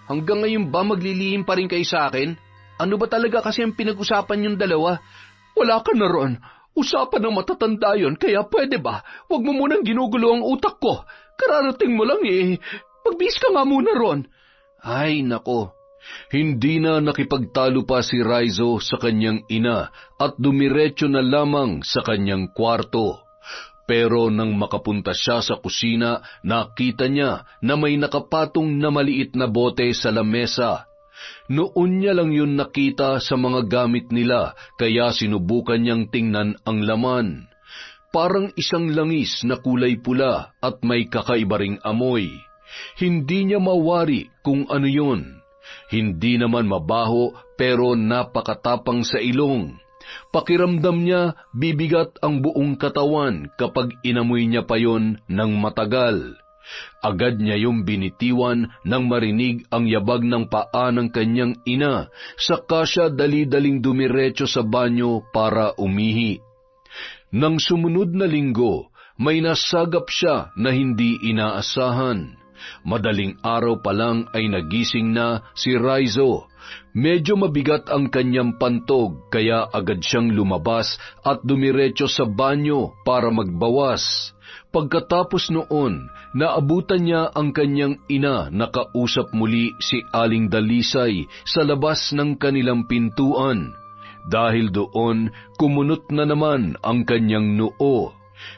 Hanggang ngayon ba maglilihim pa rin kayo sa akin? Ano ba talaga kasi ang pinag-usapan yung dalawa? Wala ka na ron. Usapan ng matatanda yun, kaya pwede ba? Huwag mo munang ginugulo ang utak ko. Kararating mo lang eh. Magbihis ka nga muna ron. Ay, nako. Hindi na nakipagtalo pa si Raizo sa kanyang ina at dumiretso na lamang sa kanyang kwarto. Pero nang makapunta siya sa kusina, nakita niya na may nakapatong na maliit na bote sa lamesa. Noon niya lang yun nakita sa mga gamit nila, kaya sinubukan niyang tingnan ang laman. Parang isang langis na kulay pula at may kakaiba ring amoy. Hindi niya mawari kung ano yun. Hindi naman mabaho pero napakatapang sa ilong. Pakiramdam niya bibigat ang buong katawan kapag inamoy niya pa yon ng matagal. Agad niya yung binitiwan nang marinig ang yabag ng paa ng kanyang ina, saka siya dali-daling dumiretso sa banyo para umihi. Nang sumunod na linggo, may nasagap siya na hindi inaasahan. Madaling araw pa lang ay nagising na si Raizo. Medyo mabigat ang kanyang pantog kaya agad siyang lumabas at dumiretso sa banyo para magbawas. Pagkatapos noon, naabutan niya ang kanyang ina na kausap muli si Aling Dalisay sa labas ng kanilang pintuan. Dahil doon, kumunot na naman ang kanyang noo.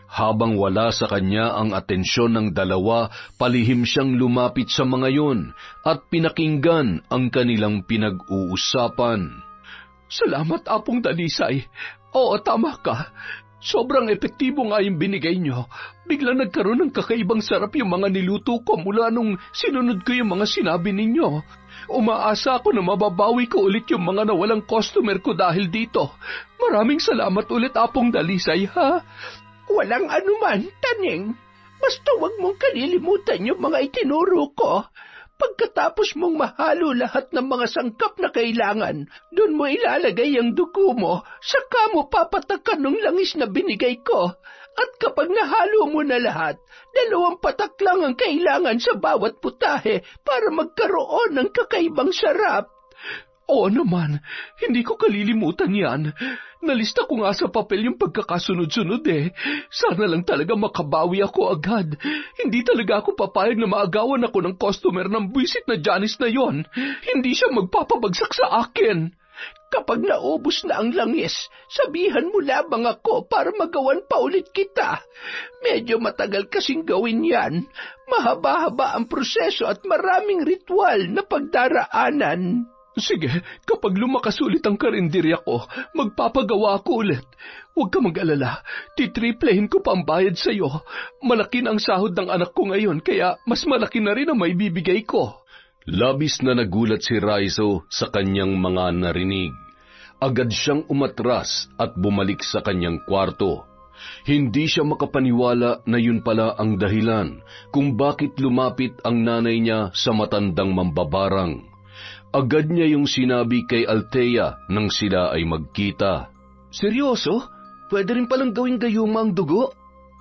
Habang wala sa kanya ang atensyon ng dalawa, palihim siyang lumapit sa mga yon at pinakinggan ang kanilang pinag-uusapan. Salamat, Apong Dalisay. Oo, tama ka. Sobrang epektibo nga yung binigay nyo. Bigla nagkaroon ng kakaibang sarap yung mga niluto ko mula nung sinunod ko yung mga sinabi ninyo. Umaasa ako na mababawi ko ulit yung mga nawalang customer ko dahil dito. Maraming salamat ulit, Apong Dalisay, ha? Walang anuman, Taning. Basta wag mong kalilimutan yung mga itinuro ko. Pagkatapos mong mahalo lahat ng mga sangkap na kailangan, doon mo ilalagay ang dugo mo, saka mo papatakan ng langis na binigay ko. At kapag nahalo mo na lahat, 2 patak lang ang kailangan sa bawat putahe para magkaroon ng kakaibang sarap. Oo naman, hindi ko kalilimutan yan. Nalista ko nga sa papel yung pagkakasunod-sunod eh. Sana lang talaga makabawi ako agad. Hindi talaga ako papayag na maagawan ako ng customer ng buwisit na Janice na yon. Hindi siya magpapabagsak sa akin. Kapag naubos na ang langis, sabihan mo lamang ako para magawan pa ulit kita. Medyo matagal kasing gawin yan. Mahaba-haba ang proseso at maraming ritual na pagdaraanan. Sige, kapag lumakas ulit ang karinderya ko, magpapagawa ako ulit. Huwag ka mag-alala, titriplehin ko pa ang bayad sa'yo. Malaki na ang sahod ng anak ko ngayon, kaya mas malaki na rin ang may bibigay ko. Labis na nagulat si Raizo sa kanyang mga narinig. Agad siyang umatras at bumalik sa kanyang kwarto. Hindi siya makapaniwala na yun pala ang dahilan kung bakit lumapit ang nanay niya sa matandang mambabarang. Agad niya yung sinabi kay Althea nang sila ay magkita. Seryoso? Pwede rin palang gawing gayuma ang dugo?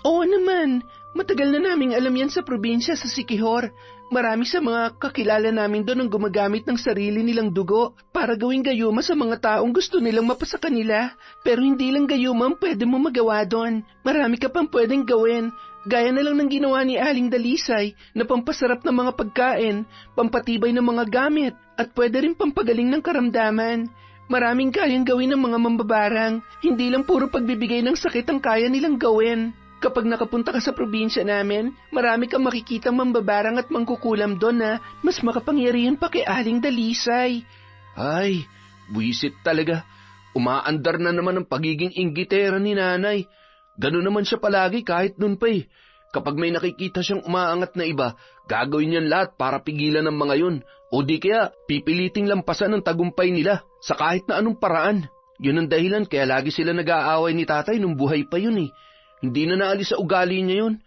Oo naman, matagal na naming alam yan sa probinsya sa Siquijor. Marami sa mga kakilala namin doon ang gumagamit ng sarili nilang dugo para gawing gayuma sa mga taong gusto nilang mapasa kanila. Pero hindi lang gayuma ang pwede mo magawa doon. Marami ka pang pwedeng gawin. Gaya na lang ng ginawa ni Aling Dalisay na pampasarap ng mga pagkain, pampatibay ng mga gamit, at pwede rin pampagaling ng karamdaman. Maraming kayang gawin ng mga mambabarang. Hindi lang puro pagbibigay ng sakit ang kaya nilang gawin. Kapag nakapunta ka sa probinsya namin, marami kang makikitang mambabarang at mangkukulam doon na mas makapangyarihan pa kay Aling Dalisay. Ay, buwisit talaga. Umaandar na naman ang pagiging inggitera ni nanay. Ganun naman siya palagi kahit nun pa eh. Kapag may nakikita siyang umaangat na iba, gagawin niyan lahat para pigilan ng mga yun. O di kaya, pipiliting lampasan ang tagumpay nila sa kahit na anong paraan. Yun ang dahilan kaya lagi sila nag-aaway ni tatay nung buhay pa yun eh. Hindi na naalis sa ugali niya yun.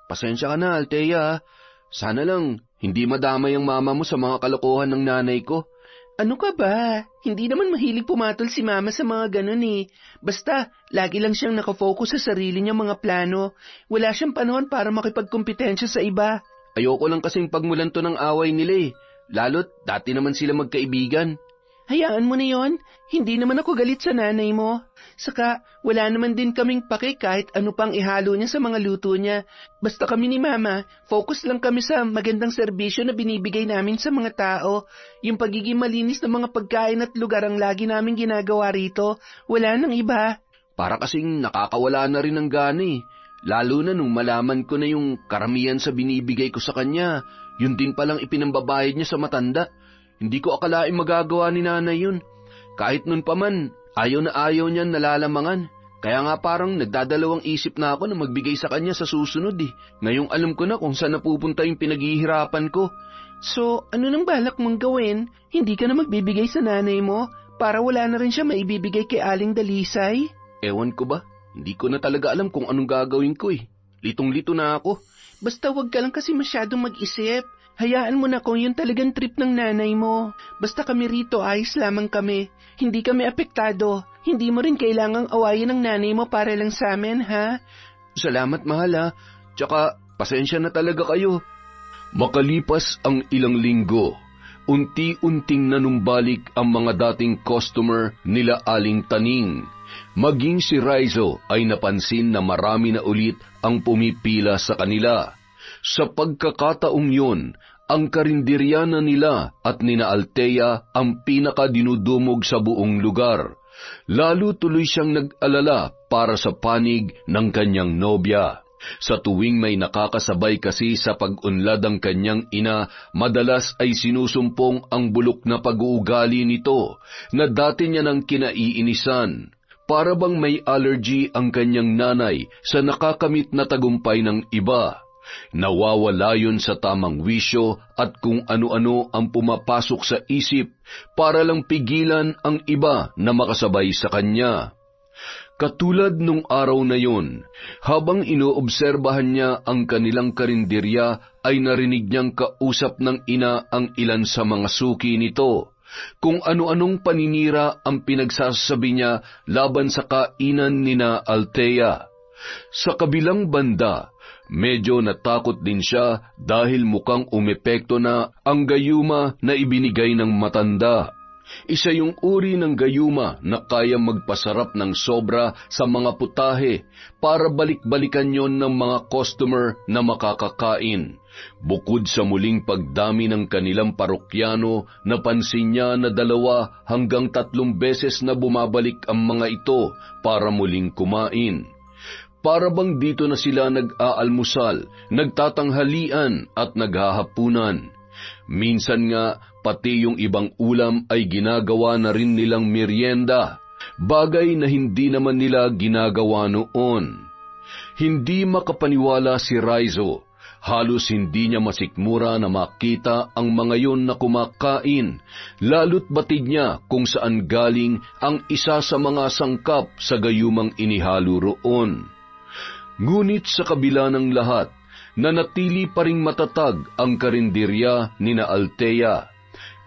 Pasensya ka na, Althea. Sana lang, hindi madamay ang mama mo sa mga kalokohan ng nanay ko. Ano ka ba? Hindi naman mahilig pumatol si mama sa mga ganun eh. Basta, lagi lang siyang nakafocus sa sarili niyang mga plano. Wala siyang panahon para makipagkompetensya sa iba. Ayoko lang kasing pagmulan to ng away nila eh. Lalo't dati naman sila magkaibigan. Hayaan mo na yon. Hindi naman ako galit sa nanay mo. Saka, wala naman din kaming pake kahit ano pang ihalo niya sa mga luto niya. Basta kami ni Mama, focus lang kami sa magandang serbisyo na binibigay namin sa mga tao. Yung pagiging malinis ng mga pagkain at lugar ang lagi namin ginagawa rito. Wala nang iba. Para kasing nakakawala na rin ng gana eh. Lalo na nung malaman ko na yung karamihan sa binibigay ko sa kanya, yun din palang ipinambabayad niya sa matanda. Hindi ko akalaing magagawa ni nanay yun. Kahit nun pa man, ayaw na ayaw niyan nalalamangan. Kaya nga parang nagdadalawang isip na ako na magbigay sa kanya sa susunod eh. Ngayong alam ko na kung saan napupunta yung pinaghihirapan ko. So, ano nang balak mong gawin? Hindi ka na magbibigay sa nanay mo para wala na rin siya maibibigay kay Aling Dalisay? Ewan ko ba? Hindi ko na talaga alam kung anong gagawin ko eh. Litong-lito na ako. Basta wag ka lang kasi masyadong mag-isip. Hayaan mo na kung yun talagang trip ng nanay mo. Basta kami rito, ayos lamang kami. Hindi kami apektado. Hindi mo rin kailangang awayin ng nanay mo para lang sa amin, ha? Salamat, mahal ha. Tsaka, pasensya na talaga kayo. Makalipas ang ilang linggo, unti-unting nanumbalik ang mga dating customer nila Aling Taning. Maging si Raizo ay napansin na marami na ulit ang pumipila sa kanila. Sa pagkakataong yun, ang karinderyanan nila at nina Althea ang pinakadinudumog sa buong lugar. Lalo tuloy siyang nag-alala para sa panig ng kanyang nobya. Sa tuwing may nakakasabay kasi sa pag-unlad ang kanyang ina, madalas ay sinusumpong ang bulok na pag-uugali nito na dati niya nang kinaiinisan. Para bang may allergy ang kanyang nanay sa nakakamit na tagumpay ng iba. Nawawala yun sa tamang wisyo at kung ano-ano ang pumapasok sa isip para lang pigilan ang iba na makasabay sa kanya. Katulad nung araw na yun, habang inoobserbahan niya ang kanilang karinderya ay narinig niyang kausap ng ina ang ilan sa mga suki nito. Kung ano-anong paninira ang pinagsasabi niya laban sa kainan nina Althea. Sa kabilang banda, medyo natakot din siya dahil mukhang umepekto na ang gayuma na ibinigay ng matanda. Isa yung uri ng gayuma na kaya magpasarap ng sobra sa mga putahe para balik-balikan yon ng mga customer na makakakain. Bukod sa muling pagdami ng kanilang parokyano, napansin niya na 2 hanggang 3 beses na bumabalik ang mga ito para muling kumain. Para bang dito na sila nag-aalmusal, nagtatanghalian at naghahapunan. Minsan nga, pati yung ibang ulam ay ginagawa na rin nilang merienda, bagay na hindi naman nila ginagawa noon. Hindi makapaniwala si Raizo Halos hindi niya masikmura na makita ang mga yon na kumakain, lalo't batid niya kung saan galing ang isa sa mga sangkap sa gayumang inihalo roon. Ngunit sa kabila ng lahat, nanatili pa ring matatag ang karinderya ni na Althea.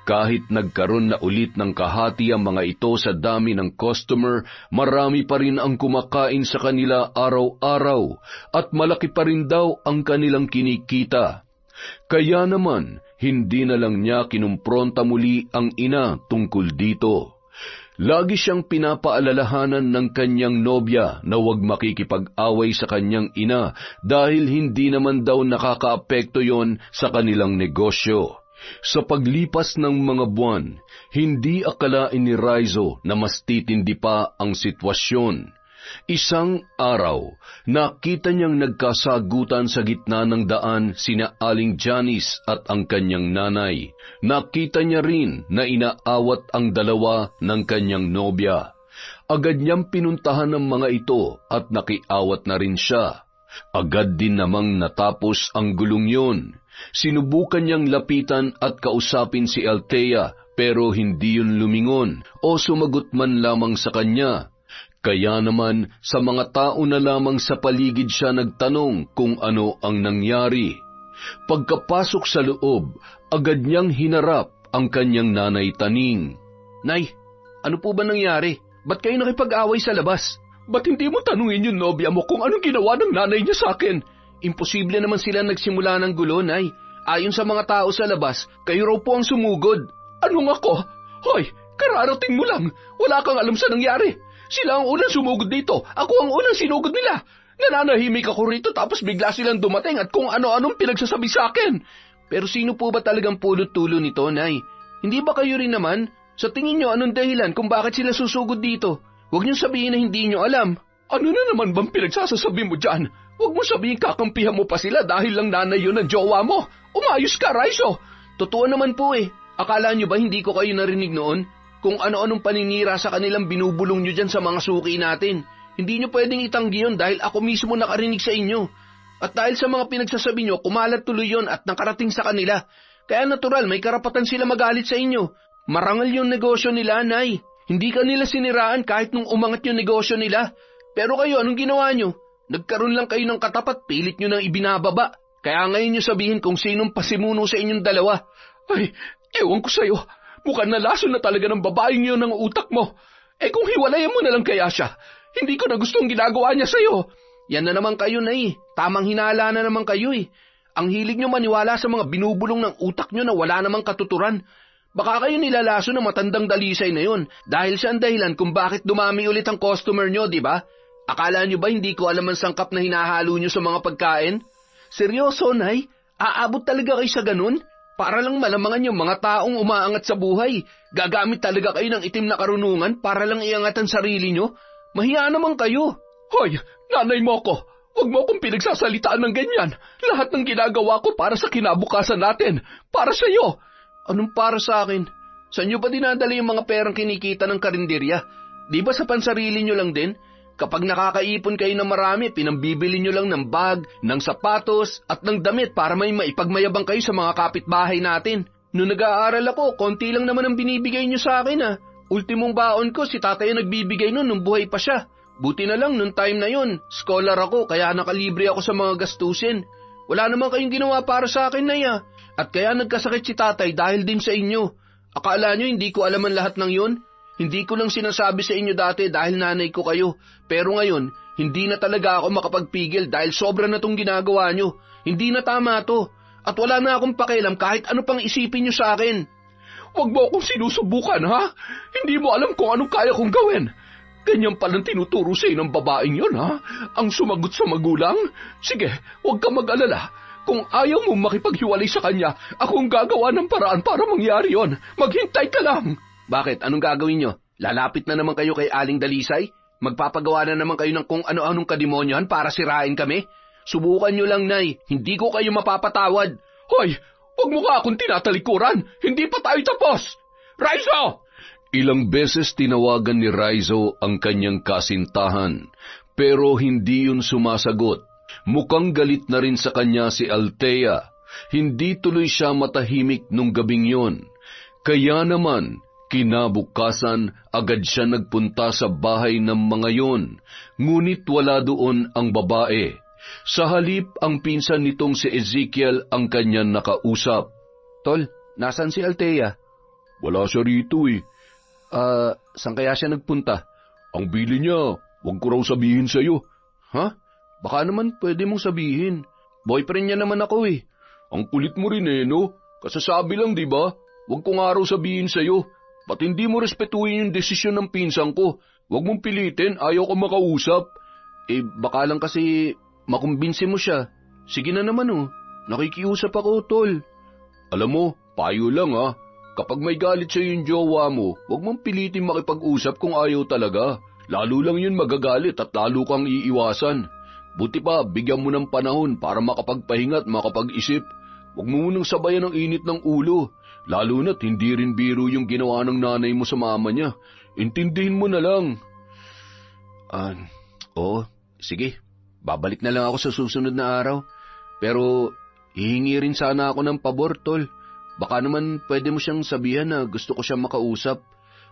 Kahit nagkaroon na ulit ng kahati ang mga ito sa dami ng customer, marami pa rin ang kumakain sa kanila araw-araw at malaki pa rin daw ang kanilang kinikita. Kaya naman, hindi na lang niya kinumpronta muli ang ina tungkol dito. Lagi siyang pinapaalalahanan ng kanyang nobya na huwag makikipag-away sa kanyang ina dahil hindi naman daw nakakaapekto yon sa kanilang negosyo. Sa paglipas ng mga buwan, hindi akalain ni Rizzo na mas titindi pa ang sitwasyon. Isang araw, nakita niyang nagkasagutan sa gitna ng daan sina Aling Janice at ang kanyang nanay. Nakita niya rin na inaawat ang dalawa ng kanyang nobya. Agad niyang pinuntahan ng mga ito at nakiawat na rin siya. Agad din namang natapos ang gulong yon. Sinubukan niyang lapitan at kausapin si Althea pero hindi yun lumingon o sumagot man lamang sa kanya. Kaya naman sa mga tao na lamang sa paligid siya nagtanong kung ano ang nangyari. Pagkapasok sa loob, agad niyang hinarap ang kanyang nanay Taning. Nay, ano po ba nangyari? Ba't kayo nakipag-away sa labas? Ba't hindi mo tanungin yung nobya mo kung anong ginawa ng nanay niya sa akin? Imposible naman sila nagsimula ng gulo, Nay. Ayon sa mga tao sa labas, kayo raw po ang sumugod. Anong ako? Hoy, kararating mo lang. Wala kang alam sa nangyari. Sila ang unang sumugod dito. Ako ang unang sinugod nila. Nananahimik ako rito tapos bigla silang dumating at kung ano-anong pinagsasabi sa akin. Pero sino po ba talagang pulot-tulo nito, Nay? Hindi ba kayo rin naman? Sa tingin nyo, anong dahilan kung bakit sila susugod dito? Huwag nyo sabihin na hindi nyo alam. Ano na naman bang pinagsasasabi mo dyan? Huwag mo sabihin kakampihan mo pa sila dahil lang nanay yun ang jowa mo. Umayos ka, Rizzo. Totoo naman po eh. Akala nyo ba hindi ko kayo narinig noon? Kung ano-anong paninira sa kanilang binubulong nyo dyan sa mga suki natin. Hindi nyo pwedeng itanggi yun dahil ako mismo nakarinig sa inyo. At dahil sa mga pinagsasabi nyo, kumalat tuloy yun at nakarating sa kanila. Kaya natural, may karapatan sila magalit sa inyo. Marangal yung negosyo nila, Nay. Hindi ka nila siniraan kahit nung umangat yung negosyo nila. Pero kayo, anong ginawa nyo? Nagkaroon lang kayo ng katapat, pilit nyo nang ibinababa. Kaya ngayon nyo sabihin kung sinong pasimuno sa inyong dalawa. Ay, ewan ko sa'yo. Mukhang nalason na talaga ng babaeng yun ng utak mo. Eh kung hiwalayan mo na lang kaya siya, hindi ko na gustong ginagawa niya sa'yo. Yan na naman kayo, Nay. Tamang hinala na naman kayo eh. Ang hilig nyo maniwala sa mga binubulong ng utak nyo na wala namang katuturan. Baka kayo nilalaso ng matandang dalisay na yun dahil siya ang dahilan kung bakit dumami ulit ang customer nyo, di ba? Akala nyo ba hindi ko alam ang sangkap na hinahalo nyo sa mga pagkain? Seryoso, Nay? Aabot talaga kayo sa ganun? Para lang malamangan yung mga taong umaangat sa buhay. Gagamit talaga kayo ng itim na karunungan para lang iangat ang sarili nyo? Mahiya naman kayo. Hoy, nanay mo ko. Huwag mo akong pinagsasalitaan ng ganyan. Lahat ng ginagawa ko para sa kinabukasan natin. Para sa iyo. Anong para sa akin? Saan nyo ba dinadala yung mga perang kinikita ng karinderya? Di ba sa pansarili nyo lang din? Kapag nakakaipon kayo ng marami, pinambibili nyo lang ng bag, ng sapatos, at ng damit para may maipagmayabang kayo sa mga kapitbahay natin. Noong nag-aaral ako, konti lang naman ang binibigay nyo sa akin ah. Ultimong baon ko, si tatay ang nagbibigay nun nung buhay pa siya. Buti na lang, nung time na yun, scholar ako, kaya nakalibre ako sa mga gastusin. Wala naman kayong ginawa para sa akin, Nay ah. At kaya nagkasakit si tatay dahil din sa inyo. Akala nyo hindi ko alam ang lahat ng yun? Hindi ko lang sinasabi sa inyo dati dahil nanay ko kayo. Pero ngayon, hindi na talaga ako makapagpigil dahil sobra na tong ginagawa nyo. Hindi na tama to. At wala na akong pakialam kahit ano pang isipin nyo sa akin. Huwag mo akong sinusubukan, ha? Hindi mo alam kung anong kaya kong gawin. Ganyan palang tinuturo sa'yo ng babaeng yon, ha? Ang sumagot sa magulang? Sige, huwag ka mag-alala. Kung ayaw mo makipaghiwalay sa kanya, akong gagawa ng paraan para mangyari yon. Maghintay ka lang. Bakit? Anong gagawin nyo? Lalapit na naman kayo kay Aling Dalisay? Magpapagawa na naman kayo ng kung ano-anong kademonyohan para sirain kami? Subukan nyo lang, Nay. Hindi ko kayo mapapatawad. Hoy! Huwag mo ka akong tinatalikuran. Hindi pa tayo tapos. Rizzo! Ilang beses tinawagan ni Rizzo ang kanyang kasintahan, pero hindi yun sumasagot. Mukhang galit na rin sa kanya si Althea. Hindi tuloy siya matahimik nung gabing yon. Kaya naman, kinabukasan, agad siya nagpunta sa bahay ng mga yon, ngunit wala doon ang babae. Sa halip, ang pinsan nitong si Ezekiel ang kanyang nakausap. Tol, nasan si Althea? Wala siya rito eh. Saan kaya siya nagpunta? Ang bili niya, huwag ko raw sabihin sa'yo. Ha? Baka naman pwede mong sabihin. Boyfriend niya naman ako eh. Ang kulit mo rin eh, no? Kasasabi lang, di ba? Huwag ko nga raw sabihin sa'yo. Ba't hindi mo respetuhin yung desisyon ng pinsan ko? Huwag mong pilitin, ayaw ko makausap. Baka lang kasi makumbinsi mo siya. Sige na naman oh. Nakikiusap ako, tol. Alam mo, payo lang ha. Kapag may galit sa'yo yung jowa mo, huwag mong pilitin makipag-usap kung ayaw talaga. Lalo lang yun magagalit at lalo kang iiwasan. Buti pa, bigyan mo ng panahon para makapagpahinga at makapag-isip. Huwag mo munang sabayan ang init ng ulo. Lalo na't hindi rin biro yung ginawa ng nanay mo sa mama niya. Intindihin mo na lang. Oo, sige. Babalik na lang ako sa susunod na araw. Pero hihingi rin sana ako ng pabor, tol. Baka naman pwede mo siyang sabihan na gusto ko siyang makausap.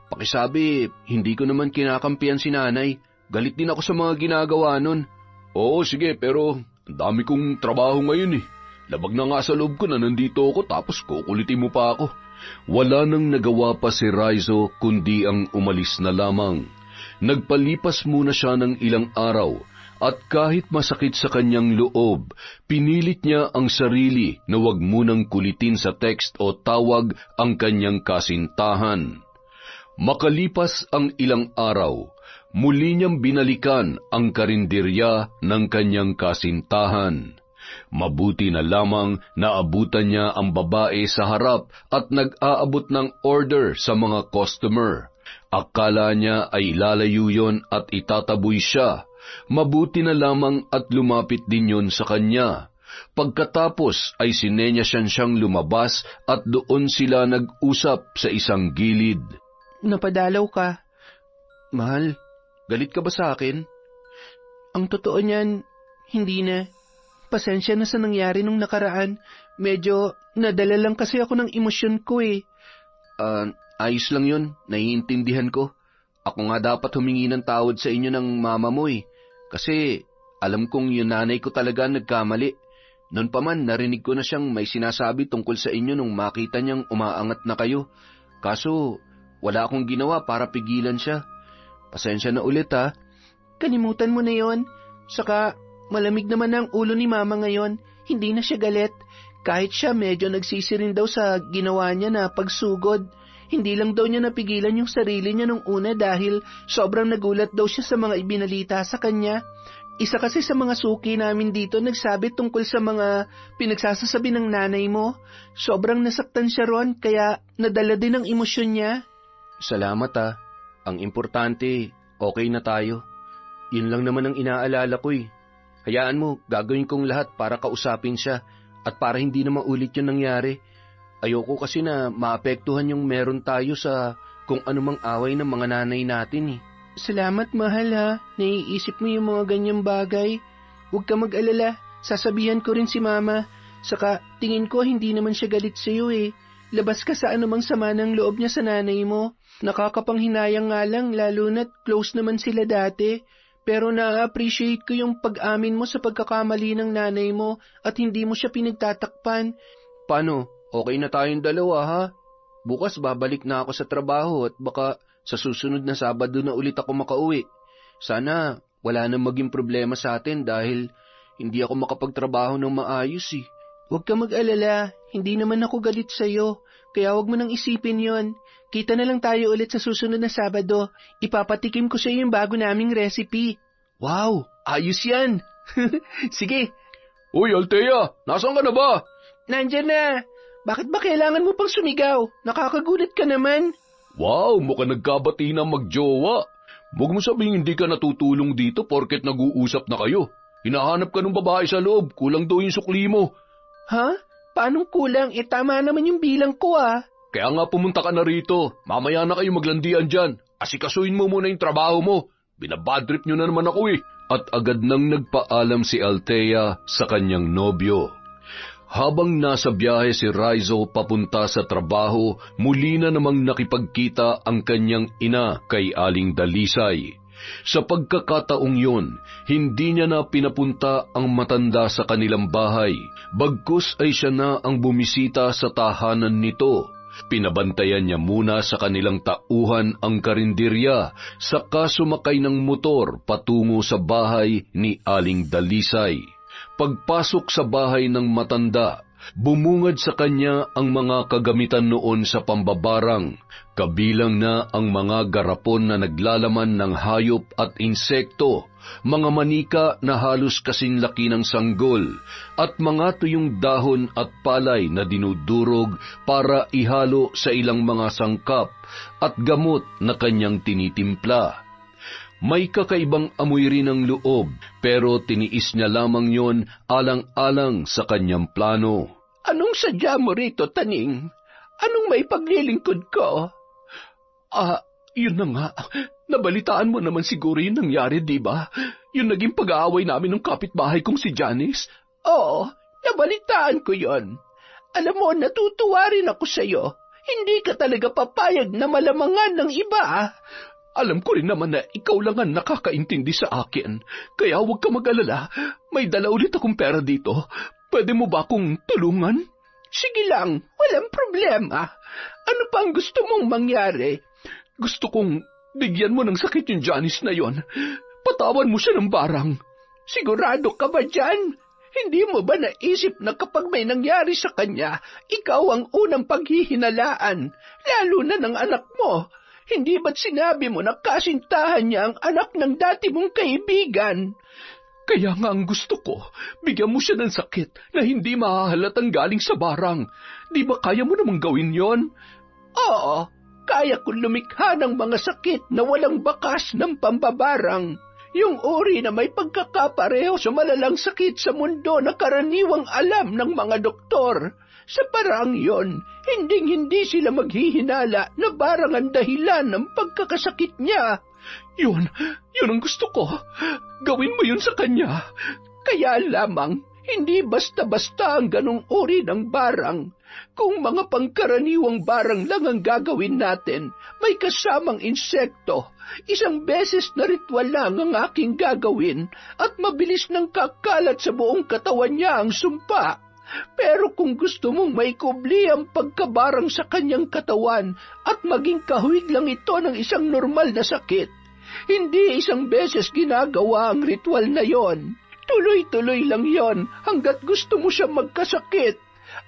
Pakisabi, hindi ko naman kinakampihan si nanay. Galit din ako sa mga ginagawa nun. Oo, sige, pero ang dami kong trabaho ngayon eh. Labag na nga sa loob ko na nandito ako tapos kukulitin mo pa ako. Wala nang nagawa pa si Raizo kundi ang umalis na lamang. Nagpalipas muna siya ng ilang araw at kahit masakit sa kanyang loob, pinilit niya ang sarili na wag munang kulitin sa text o tawag ang kanyang kasintahan. Makalipas ang ilang araw, muli niyang binalikan ang karinderya ng kanyang kasintahan. Mabuti na lamang naabutan niya ang babae sa harap at nag-aabot ng order sa mga customer. Akala niya ay lalayo yon at itataboy siya. Mabuti na lamang at lumapit din yon sa kanya. Pagkatapos ay sinenya siyang lumabas at doon sila nag-usap sa isang gilid. Napadalaw ka. Mahal, galit ka ba sa akin? Ang totoo niyan, hindi na. Pasensya na sa nangyari nung nakaraan. Medyo nadala lang kasi ako ng emosyon ko eh. Ayos lang yun, naiintindihan ko. Ako nga dapat humingi ng tawad sa inyo ng mama mo eh. Kasi alam kong yung nanay ko talaga nagkamali. Noon pa man narinig ko na siyang may sinasabi tungkol sa inyo nung makita niyang umaangat na kayo. Kaso wala akong ginawa para pigilan siya. Pasensya na ulit ha. Kalimutan mo na yon. Saka malamig naman ang ulo ni mama ngayon. Hindi na siya galit. Kahit siya medyo nagsisi rin daw sa ginawa niya na pagsugod. Hindi lang daw niya napigilan yung sarili niya nung una dahil sobrang nagulat daw siya sa mga ibinalita sa kanya. Isa kasi sa mga suki namin dito nagsabi tungkol sa mga pinagsasasabi ng nanay mo. Sobrang nasaktan siya ron kaya nadala din ang emosyon niya. Salamat ha. Ang importante, okay na tayo. Yun lang naman ang inaalala ko eh. Hayaan mo, gagawin kong lahat para kausapin siya at para hindi na maulit yung nangyari. Ayoko kasi na maapektuhan yung meron tayo sa kung anumang away ng mga nanay natin eh. Salamat mahal ha, naiisip mo yung mga ganyang bagay. Huwag ka mag-alala, sasabihan ko rin si mama. Saka tingin ko hindi naman siya galit sa'yo eh. Labas ka sa anumang sama ng loob niya sa nanay mo. Nakakapanghinayang nga lang lalo na't close naman sila dati. Pero na-appreciate ko yung pag-amin mo sa pagkakamali ng nanay mo at hindi mo siya pinagtatakpan. Paano? Okay na tayong dalawa ha? Bukas babalik na ako sa trabaho at baka sa susunod na Sabado na ulit ako makauwi. Sana wala nang maging problema sa atin dahil hindi ako makapagtrabaho ng maayos eh. Huwag ka mag-alala, hindi naman ako galit sa'yo, kaya huwag mo nang isipin yon. Kita na lang tayo ulit sa susunod na Sabado. Ipapatikim ko sa iyo yung bago naming recipe. Wow, ayos yan! Sige! Uy, Althea, nasaan ka na ba? Nandyan na! Bakit ba kailangan mo pang sumigaw? Nakakagulat ka naman. Wow, mukhang nagkabati na magjowa. Huwag mo sabihin hindi ka natutulong dito porket nag-uusap na kayo. Hinahanap ka ng babae sa loob, kulang daw yung sukli mo. Ha? Paanong kulang? Tama naman yung bilang ko ah. Kaya nga pumunta ka na rito. Mamaya na kayo maglandian dyan. Asikasuhin mo muna yung trabaho mo. Binabadrip nyo na naman ako eh. at agad nang nagpaalam si Althea sa kanyang nobyo. Habang nasa biyahe si Rizzo papunta sa trabaho, muli na namang nakipagkita ang kanyang ina kay Aling Dalisay. Sa pagkakataong yun, hindi niya na pinapunta ang matanda sa kanilang bahay, bagkus ay siya na ang bumisita sa tahanan nito. Pinabantayan niya muna sa kanilang tauhan ang karinderya, saka sumakay ng motor patungo sa bahay ni Aling Dalisay. Pagpasok sa bahay ng matanda, bumungad sa kanya ang mga kagamitan noon sa pambabarang, kabilang na ang mga garapon na naglalaman ng hayop at insekto, mga manika na halos kasing laki ng sanggol, at mga tuyong dahon at palay na dinudurog para ihalo sa ilang mga sangkap at gamot na kanyang tinitimpla. May kakaibang amoy rin ang loob, pero tiniis niya lamang yon alang-alang sa kanyang plano. Anong sadya mo rito, Taning? Anong may paglilingkod ko? Yun na nga. Nabalitaan mo naman siguro yung nangyari, di ba? Yung naging pag-aaway namin ng kapitbahay kong si Janice. Oo, nabalitaan ko yon. Alam mo, natutuwa rin ako sa'yo. Hindi ka talaga papayag na malamangan ng iba. Alam ko rin naman na ikaw lang ang nakakaintindi sa akin. Kaya huwag ka mag-alala. May dala ulit akong pera dito. Pwede mo ba akong tulungan? Sige lang, walang problema. Ano pa ang gusto mong mangyari? Gusto kong bigyan mo ng sakit yung Janice na yon. Patawan mo siya ng barang. Sigurado ka ba dyan? Hindi mo ba naisip na kapag may nangyari sa kanya, ikaw ang unang paghihinalaan, lalo na ng anak mo? Hindi ba't sinabi mo na kasintahan niya ang anak ng dati mong kaibigan? Kaya nga ang gusto ko, bigyan mo siya ng sakit na hindi mahahalatang galing sa barang. Di ba kaya mo namang gawin yon? Oo, kaya kong lumikha ng mga sakit na walang bakas ng pambabarang. Yung uri na may pagkakapareho sa malalang sakit sa mundo na karaniwang alam ng mga doktor. Sa parang yon, hinding-hindi sila maghihinala na barang ang dahilan ng pagkakasakit niya. Yun ang gusto ko. Gawin mo yun sa kanya. Kaya lamang, hindi basta-basta ang ganong uri ng barang. Kung mga pangkaraniwang barang lang ang gagawin natin, may kasamang insekto, isang beses na ritual lang ang aking gagawin at mabilis nang kakalat sa buong katawan niya ang sumpa. Pero kung gusto mong maikubli ang pagkabarang sa kanyang katawan at maging kahawig lang ito ng isang normal na sakit, hindi isang beses ginagawa ang ritual na yon. Tuloy-tuloy lang yon hanggat gusto mo siya magkasakit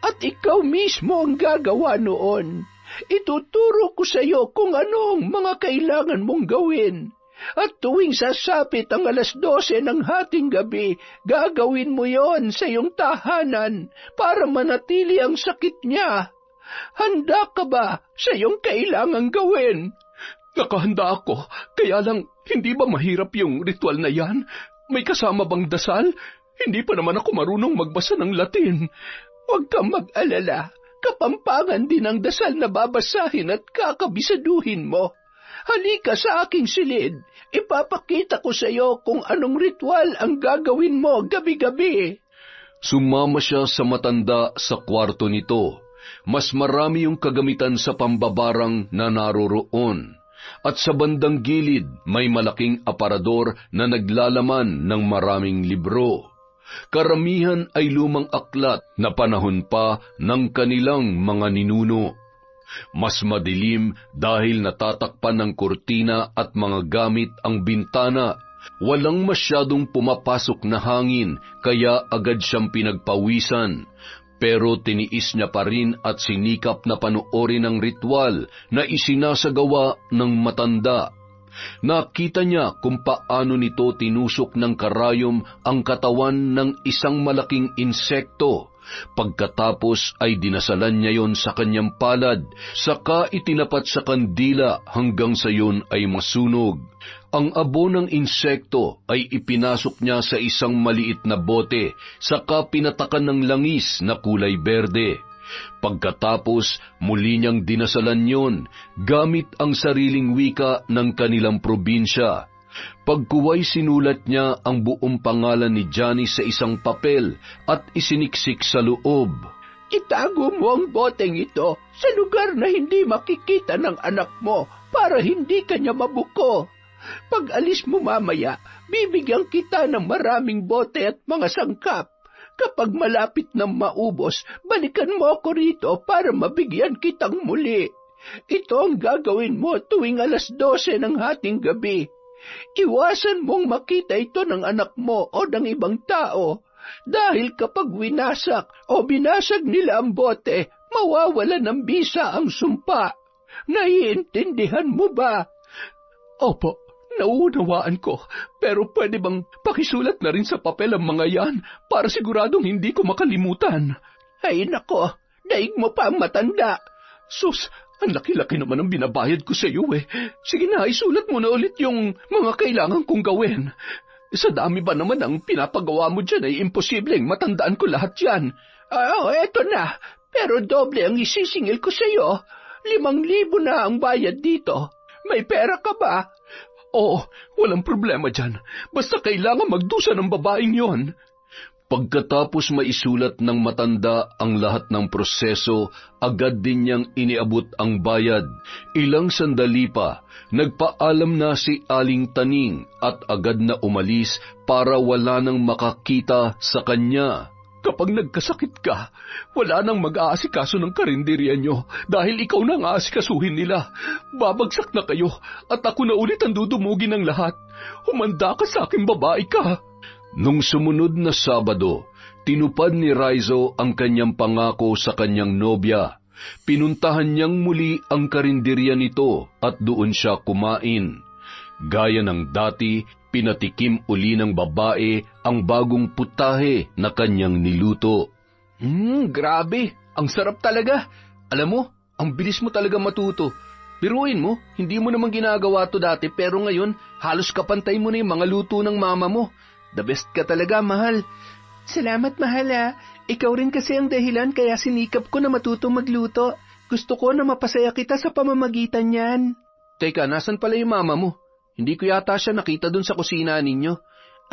at ikaw mismo ang gagawa noon. Ituturo ko sa iyo kung ano ang mga kailangan mong gawin. At tuwing sasapit ang 12:00 ng hating gabi, gagawin mo yon sa iyong tahanan para manatili ang sakit niya. Handa ka ba sa iyong kailangang gawin? Nakahanda ako, kaya lang hindi ba mahirap yung ritual na yan? May kasama bang dasal? Hindi pa naman ako marunong magbasa ng Latin. Huwag kang mag-alala, kapampangan din ang dasal na babasahin at kakabisaduhin mo. Halika sa aking silid, ipapakita ko sa iyo kung anong ritual ang gagawin mo gabi-gabi. Sumama siya sa matanda sa kwarto nito. Mas marami yung kagamitan sa pambabarang na naroroon. At sa bandang gilid may malaking aparador na naglalaman ng maraming libro. Karamihan ay lumang aklat na panahon pa ng kanilang mga ninuno. Mas madilim dahil natatakpan ng kurtina at mga gamit ang bintana. Walang masyadong pumapasok na hangin kaya agad siyang pinagpawisan. Pero tiniis niya pa rin at sinikap na panoorin ang ritual na isinasagawa ng matanda. Nakita niya kung paano nito tinusok ng karayom ang katawan ng isang malaking insekto. Pagkatapos ay dinasalan niya yon sa kanyang palad, saka itinapat sa kandila hanggang sa yon ay masunog. Ang abo ng insekto ay ipinasok niya sa isang maliit na bote, saka pinatakan ng langis na kulay berde. Pagkatapos, muli niyang dinasalan yon, gamit ang sariling wika ng kanilang probinsya. Pagkuway sinulat niya ang buong pangalan ni Johnny sa isang papel at isiniksik sa loob. Itago mo ang boteng ito sa lugar na hindi makikita ng anak mo para hindi kanya mabuko. Pag alis mo mamaya, bibigyan kita ng maraming bote at mga sangkap. Kapag malapit na maubos, balikan mo ako rito para mabigyan kitang muli. Ito ang gagawin mo tuwing 12:00 ng hating gabi. Iwasan mong makita ito ng anak mo o ng ibang tao. Dahil kapag winasak o binasag nila ang bote, mawawala ng bisa ang sumpa. Naiintindihan mo ba? Opo, nauunawaan ko. Pero pwede bang pakisulat na rin sa papel ang mga yan para siguradong hindi ko makalimutan? Ay nako, daig mo pa ang matanda. Sus, ang laki-laki naman ang binabayad ko sa iyo eh. Sige na, isulat mo na ulit yung mga kailangan kong gawin. Sa dami ba naman ang pinapagawa mo dyan ay imposibleng matandaan ko lahat yan. Eto na. Pero doble ang isisingil ko sa iyo. 5,000 na ang bayad dito. May pera ka ba? Oo, walang problema dyan. Basta kailangan magdusa ng babaeng yon. Pagkatapos maisulat ng matanda ang lahat ng proseso, agad din niyang iniabot ang bayad. Ilang sandali pa, nagpaalam na si Aling Taning at agad na umalis para wala nang makakita sa kanya. Kapag nagkasakit ka, wala nang mag-aasikaso ng karinderya nyo dahil ikaw na ang aasikasuhin nila. Babagsak na kayo at ako na ulit ang dudumugin ng lahat. Humanda ka sa aking babae ka. Nung sumunod na Sabado, tinupad ni Raizo ang kanyang pangako sa kanyang nobya. Pinuntahan niyang muli ang karinderya nito at doon siya kumain. Gaya ng dati, pinatikim uli ng babae ang bagong putahe na kanyang niluto. Grabe, ang sarap talaga. Alam mo, ang bilis mo talaga matuto. Biruin mo, hindi mo naman ginagawa to dati pero ngayon, halos kapantay mo na yung mga luto ng mama mo. The best ka talaga, mahal. Salamat, mahal ah. Ikaw rin kasi ang dahilan kaya sinikap ko na matutong magluto. Gusto ko na mapasaya kita sa pamamagitan niyan. Teka, nasan pala yung mama mo? Hindi ko yata siya nakita dun sa kusina ninyo.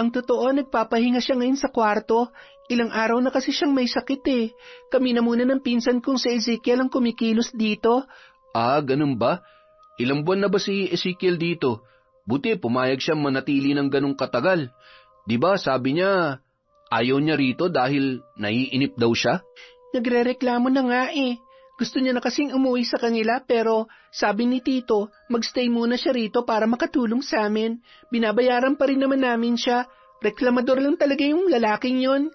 Ang totoo, nagpapahinga siya ngayon sa kwarto. Ilang araw na kasi siyang may sakit eh. Kami na muna ng pinsan kong si Ezekiel ang kumikilos dito. Ah, ganun ba? Ilang buwan na ba si Ezekiel dito? Buti pumayag siyang manatili ng ganung katagal. Diba sabi niya, ayaw niya rito dahil naiinip daw siya? Nagrereklamo na nga eh. Gusto niya na kasing umuwi sa kanila pero sabi ni Tito, magstay muna siya rito para makatulong sa amin. Binabayaran pa rin naman namin siya. Reklamador lang talaga yung lalaking yon.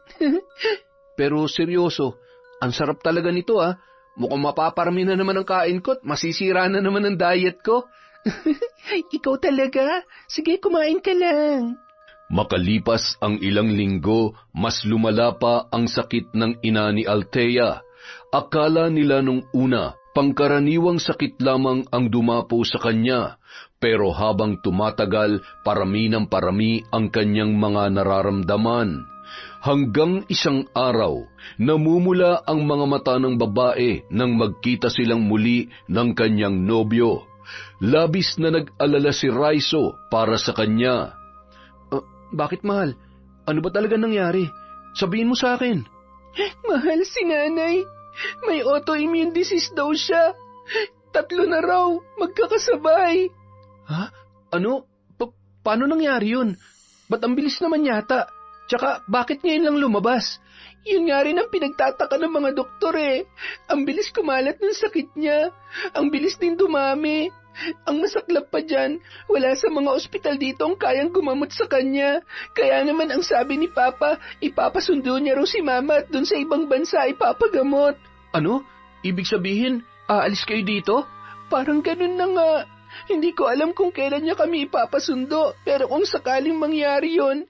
Pero seryoso, ang sarap talaga nito ah. Mukhang mapaparami na naman ang kain ko at masisira na naman ang diet ko. Ikaw talaga? Sige, kumain ka lang. Makalipas ang ilang linggo, mas lumala pa ang sakit ng ina ni Althea. Akala nila nung una, pangkaraniwang sakit lamang ang dumapo sa kanya. Pero habang tumatagal, parami ng parami ang kanyang mga nararamdaman. Hanggang isang araw, namumula ang mga mata ng babae nang magkita silang muli ng kanyang nobyo. Labis na nag-alala si Raizo para sa kanya. Bakit mahal? Ano ba talaga nangyari? Sabihin mo sa akin. Mahal, si nanay. May autoimmune disease daw siya. 3 na raw, magkakasabay. Ha? Ano? Paano nangyari yun? Ba't ang bilis naman yata? Tsaka bakit ngayon lang lumabas? Yun nga rin ang pinagtataka ng mga doktor eh. Ang bilis kumalat ng sakit niya. Ang bilis din dumami. Ang masaklap pa dyan, wala sa mga ospital dito ang kayang gumamot sa kanya. Kaya naman ang sabi ni Papa, ipapasundo niya raw si Mama at dun sa ibang bansa ipapagamot. Ano? Ibig sabihin, aalis kayo dito? Parang ganun na nga. Hindi ko alam kung kailan niya kami ipapasundo, pero kung sakaling mangyari yon,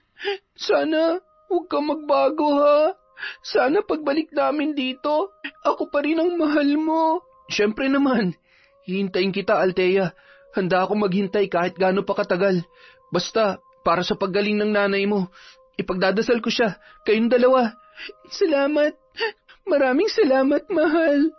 sana huwag ka magbago ha. Sana pagbalik namin dito, ako pa rin ang mahal mo. Siyempre naman. Hihintayin kita, Althea. Handa akong maghintay kahit gaano pa katagal. Basta, para sa paggaling ng nanay mo, ipagdadasal ko siya, kayong dalawa. Salamat. Maraming salamat, mahal.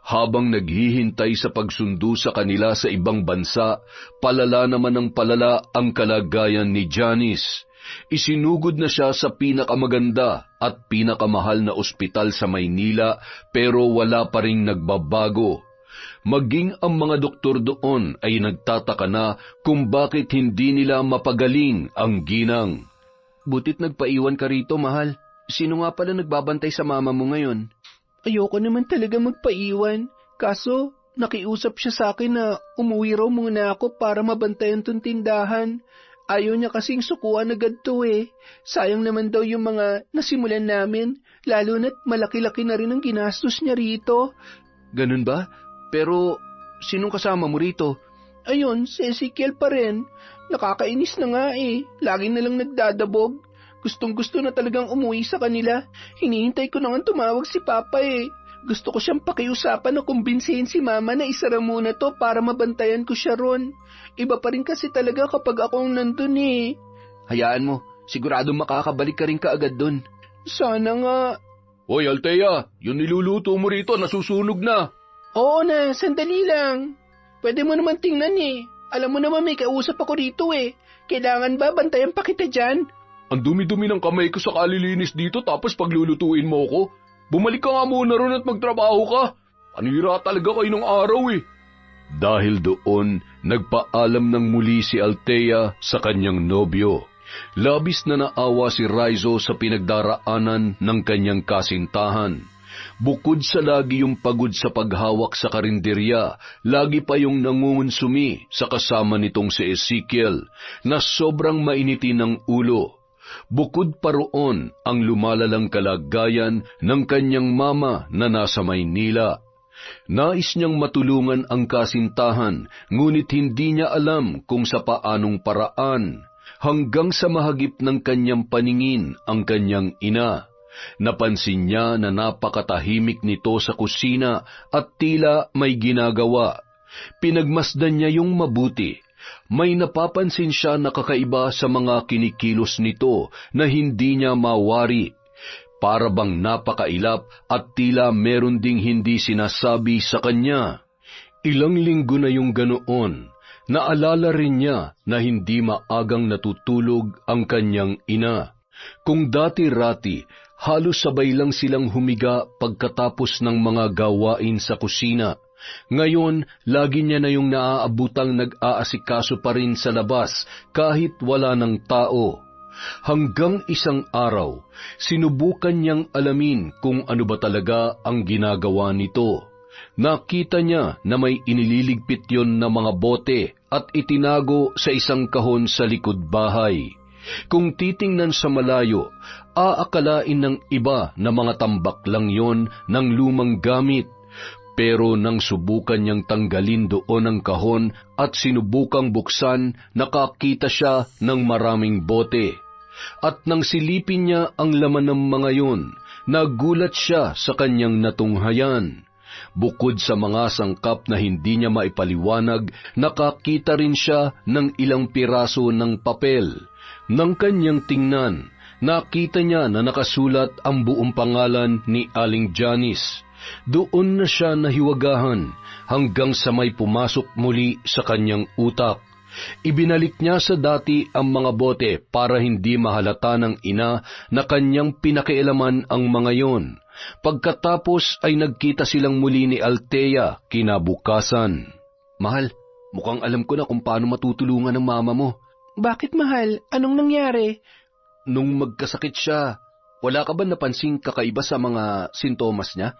Habang naghihintay sa pagsundo sa kanila sa ibang bansa, palala naman ng palala ang kalagayan ni Janice. Isinugod na siya sa pinakamaganda at pinakamahal na ospital sa Maynila pero wala pa ring nagbabago. Maging ang mga doktor doon ay nagtataka na kung bakit hindi nila mapagaling ang ginang. Butit nagpaiwan ka rito, mahal. Sino nga pala nagbabantay sa mama mo ngayon? Ayoko naman talaga magpaiwan. Kaso, nakiusap siya sa akin na umuwi raw muna ako para mabantayan tong tindahan. Ayaw niya kasing sukuan agad to eh. Sayang naman daw yung mga nasimulan namin, lalo na't malaki-laki na rin ang ginastos niya rito. Ganun ba? Pero, sinong kasama mo rito? Ayun, si Ezekiel pa rin. Nakakainis na nga eh. Lagi na lang nagdadabog. Gustong-gusto na talagang umuwi sa kanila. Hinihintay ko na nga tumawag si Papa eh. Gusto ko siyang pakiusapan na kumbinsihin si Mama na isara muna to para mabantayan ko siya ron. Iba pa rin kasi talaga kapag akong nandun eh. Hayaan mo, sigurado makakabalik ka rin kaagad dun. Sana nga. Hoy Althea, yung niluluto mo rito nasusunog na. Oo na, sandali lang. Pwede mo naman tingnan eh. Alam mo naman may kausap ako rito eh. Kailangan ba bantayan pa kita dyan? Ang dumi-dumi ng kamay ko sa kalilinis dito tapos paglulutuin mo ko. Bumalik ka nga muna ron at magtrabaho ka. Panira talaga kayo ng araw eh. Dahil doon, nagpaalam ng muli si Althea sa kanyang nobyo. Labis na naawa si Rizzo sa pinagdaraanan ng kanyang kasintahan. Bukod sa lagi yung pagod sa paghawak sa karinderya, lagi pa yung nangungunsumi sa kasama nitong si Ezekiel na sobrang mainitin ng ulo. Bukod pa roon ang lumalalang kalagayan ng kanyang mama na nasa Maynila. Nais niyang matulungan ang kasintahan, ngunit hindi niya alam kung sa paanong paraan, hanggang sa mahagip ng kanyang paningin ang kanyang ina. Napansin niya na napakatahimik nito sa kusina at tila may ginagawa. Pinagmasdan niya yung mabuti. May napapansin siya na kakaiba sa mga kinikilos nito na hindi niya mawari. Para bang napakailap at tila meron ding hindi sinasabi sa kanya. Ilang linggo na yung ganoon. Naalala rin niya na hindi maagang natutulog ang kanyang ina. Kung dati-rati, halos sabay lang silang humiga pagkatapos ng mga gawain sa kusina. Ngayon, lagi niya na yung naaabutang nag-aasikaso pa rin sa labas kahit wala ng tao. Hanggang isang araw, sinubukan niyang alamin kung ano ba talaga ang ginagawa nito. Nakita niya na may inililigpit yon na mga bote at itinago sa isang kahon sa likod bahay. Kung titingnan sa malayo, aakalain ng iba na mga tambak lang yon ng lumang gamit. Pero nang subukan niyang tanggalin doon ang kahon at sinubukang buksan, nakakita siya ng maraming bote. At nang silipin niya ang laman ng mga yon, nagulat siya sa kanyang natunghayan. Bukod sa mga sangkap na hindi niya maipaliwanag, nakakita rin siya ng ilang piraso ng papel. Nang kanyang tingnan, nakita niya na nakasulat ang buong pangalan ni Aling Janice. Doon na siya nahiwagahan hanggang sa may pumasok muli sa kanyang utak. Ibinalik niya sa dati ang mga bote para hindi mahalata ng ina na kanyang pinakialaman ang mga yon. Pagkatapos ay nagkita silang muli ni Althea kinabukasan. Mahal, mukhang alam ko na kung paano matutulungan ng mama mo. Bakit mahal? Anong nangyari? Nung magkasakit siya, wala ka ba napansing kakaiba sa mga sintomas niya?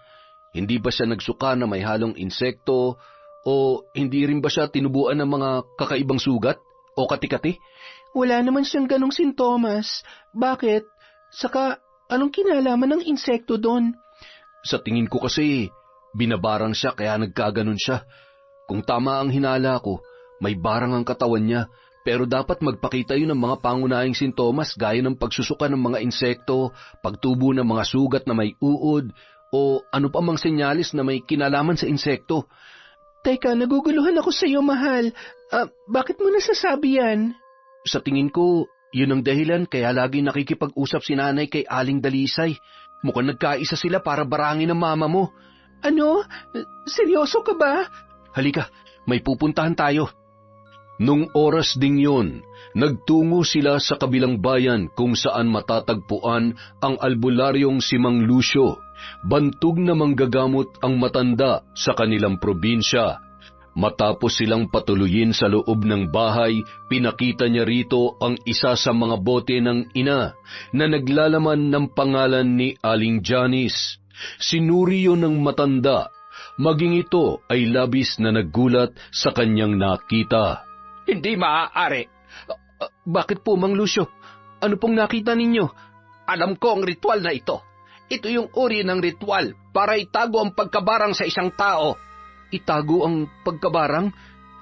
Hindi ba siya nagsuka na may halong insekto o hindi rin ba siya tinubuan ng mga kakaibang sugat o kati-kati? Wala naman siyang ganong sintomas. Bakit? Saka, anong kinalaman ng insekto doon? Sa tingin ko kasi, binabarang siya kaya nagkaganon siya. Kung tama ang hinala ko, may barang ang katawan niya, pero dapat magpakita yun ng mga pangunahing sintomas gaya ng pagsusuka ng mga insekto, pagtubo ng mga sugat na may uod, o ano pa mang senyalis na may kinalaman sa insekto. Teka, naguguluhan ako sa iyo, mahal. Bakit mo nasasabi yan? Sa tingin ko, yun ang dahilan kaya lagi nakikipag-usap si nanay kay Aling Dalisay. Mukhang nagkaisa sila para barangin ang mama mo. Ano? Seryoso ka ba? Halika, may pupuntahan tayo. Nung oras ding yun, nagtungo sila sa kabilang bayan kung saan matatagpuan ang albularyong si Mang Lucio. Bantog na manggagamot ang matanda sa kanilang probinsya. Matapos silang patuluyin sa loob ng bahay, pinakita niya rito ang isa sa mga bote ng ina na naglalaman ng pangalan ni Aling Janice. Sinuri yun ng matanda, maging ito ay labis na nagulat sa kanyang nakita. Hindi maaari. Bakit po, Mang Lucio? Ano pong nakita ninyo? Alam ko ang ritual na ito. Ito yung uri ng ritual para itago ang pagkabarang sa isang tao. Itago ang pagkabarang?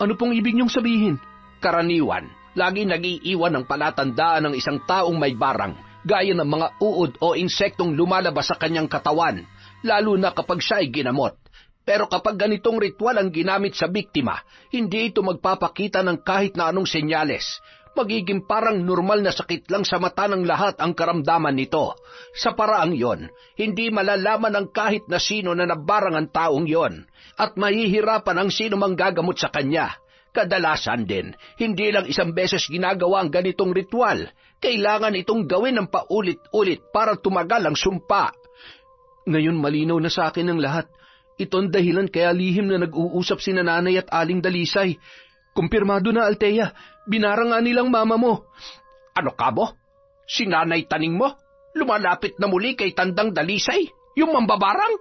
Ano pong ibig niyong sabihin? Karaniwan, lagi nag-iiwan ng palatandaan ng isang taong may barang, gaya ng mga uod o insektong lumalabas sa kanyang katawan, lalo na kapag siya ay ginamot. Pero kapag ganitong ritual ang ginamit sa biktima, hindi ito magpapakita ng kahit na anong senyales. Magiging parang normal na sakit lang sa mata ng lahat ang karamdaman nito. Sa paraang yon, hindi malalaman ng kahit na sino na nabarang ang taong yon, at mahihirapan ang sino mang gagamot sa kanya. Kadalasan din, hindi lang isang beses ginagawa ang ganitong ritual. Kailangan itong gawin ng paulit-ulit para tumagal ang sumpa. Ngayon malinaw na sa akin ang lahat. Ito ang dahilan kaya lihim na nag-uusap si Nanay at Aling Dalisay. Kumpirmado na, Althea. Binarang nga nilang mama mo. Ano ka mo? Si Nanay Taning mo? Lumalapit na muli kay Tandang Dalisay? Yung mambabarang?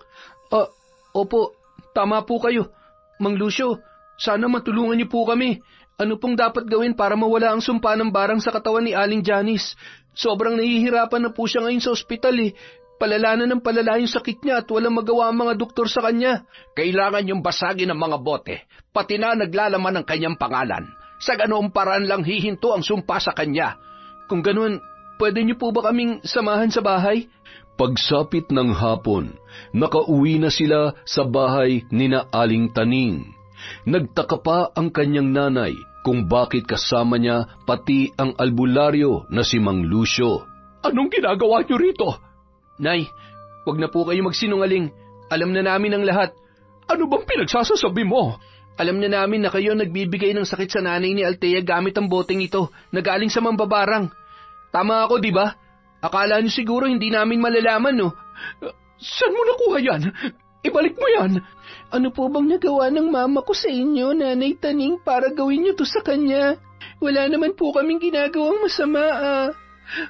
Opo, tama po kayo. Mang Lucio, sana matulungan niyo po kami. Ano pong dapat gawin para mawala ang sumpa ng barang sa katawan ni Aling Janice? Sobrang nahihirapan na po siya ngayon sa ospital eh. Palala na ng palala yung sakit niya at walang magawa ang mga doktor sa kanya. Kailangan yung basagin ng mga bote, pati na naglalaman ng kanyang pangalan. Sa ganoong paraan lang hihinto ang sumpa sa kanya. Kung ganoon, pwede niyo po ba kaming samahan sa bahay? Pagsapit ng hapon, nakauwi na sila sa bahay ni na Aling Taning. Nagtaka pa ang kanyang nanay kung bakit kasama niya pati ang albularyo na si Mang Lucio. Anong ginagawa niyo rito? Nay, wag na po kayo magsinungaling. Alam na namin ang lahat. Ano bang pinagsasasabi mo? Alam na namin na kayo nagbibigay ng sakit sa nanay ni Althea gamit ang boteng ito na galing sa mambabarang. Tama ako, di ba? Akala niyo siguro hindi namin malalaman, no? Saan mo nakuha yan? Ibalik mo yan. Ano po bang nagawa ng mama ko sa inyo, Nanay Taning, para gawin niyo to sa kanya? Wala naman po kaming ginagawang masama,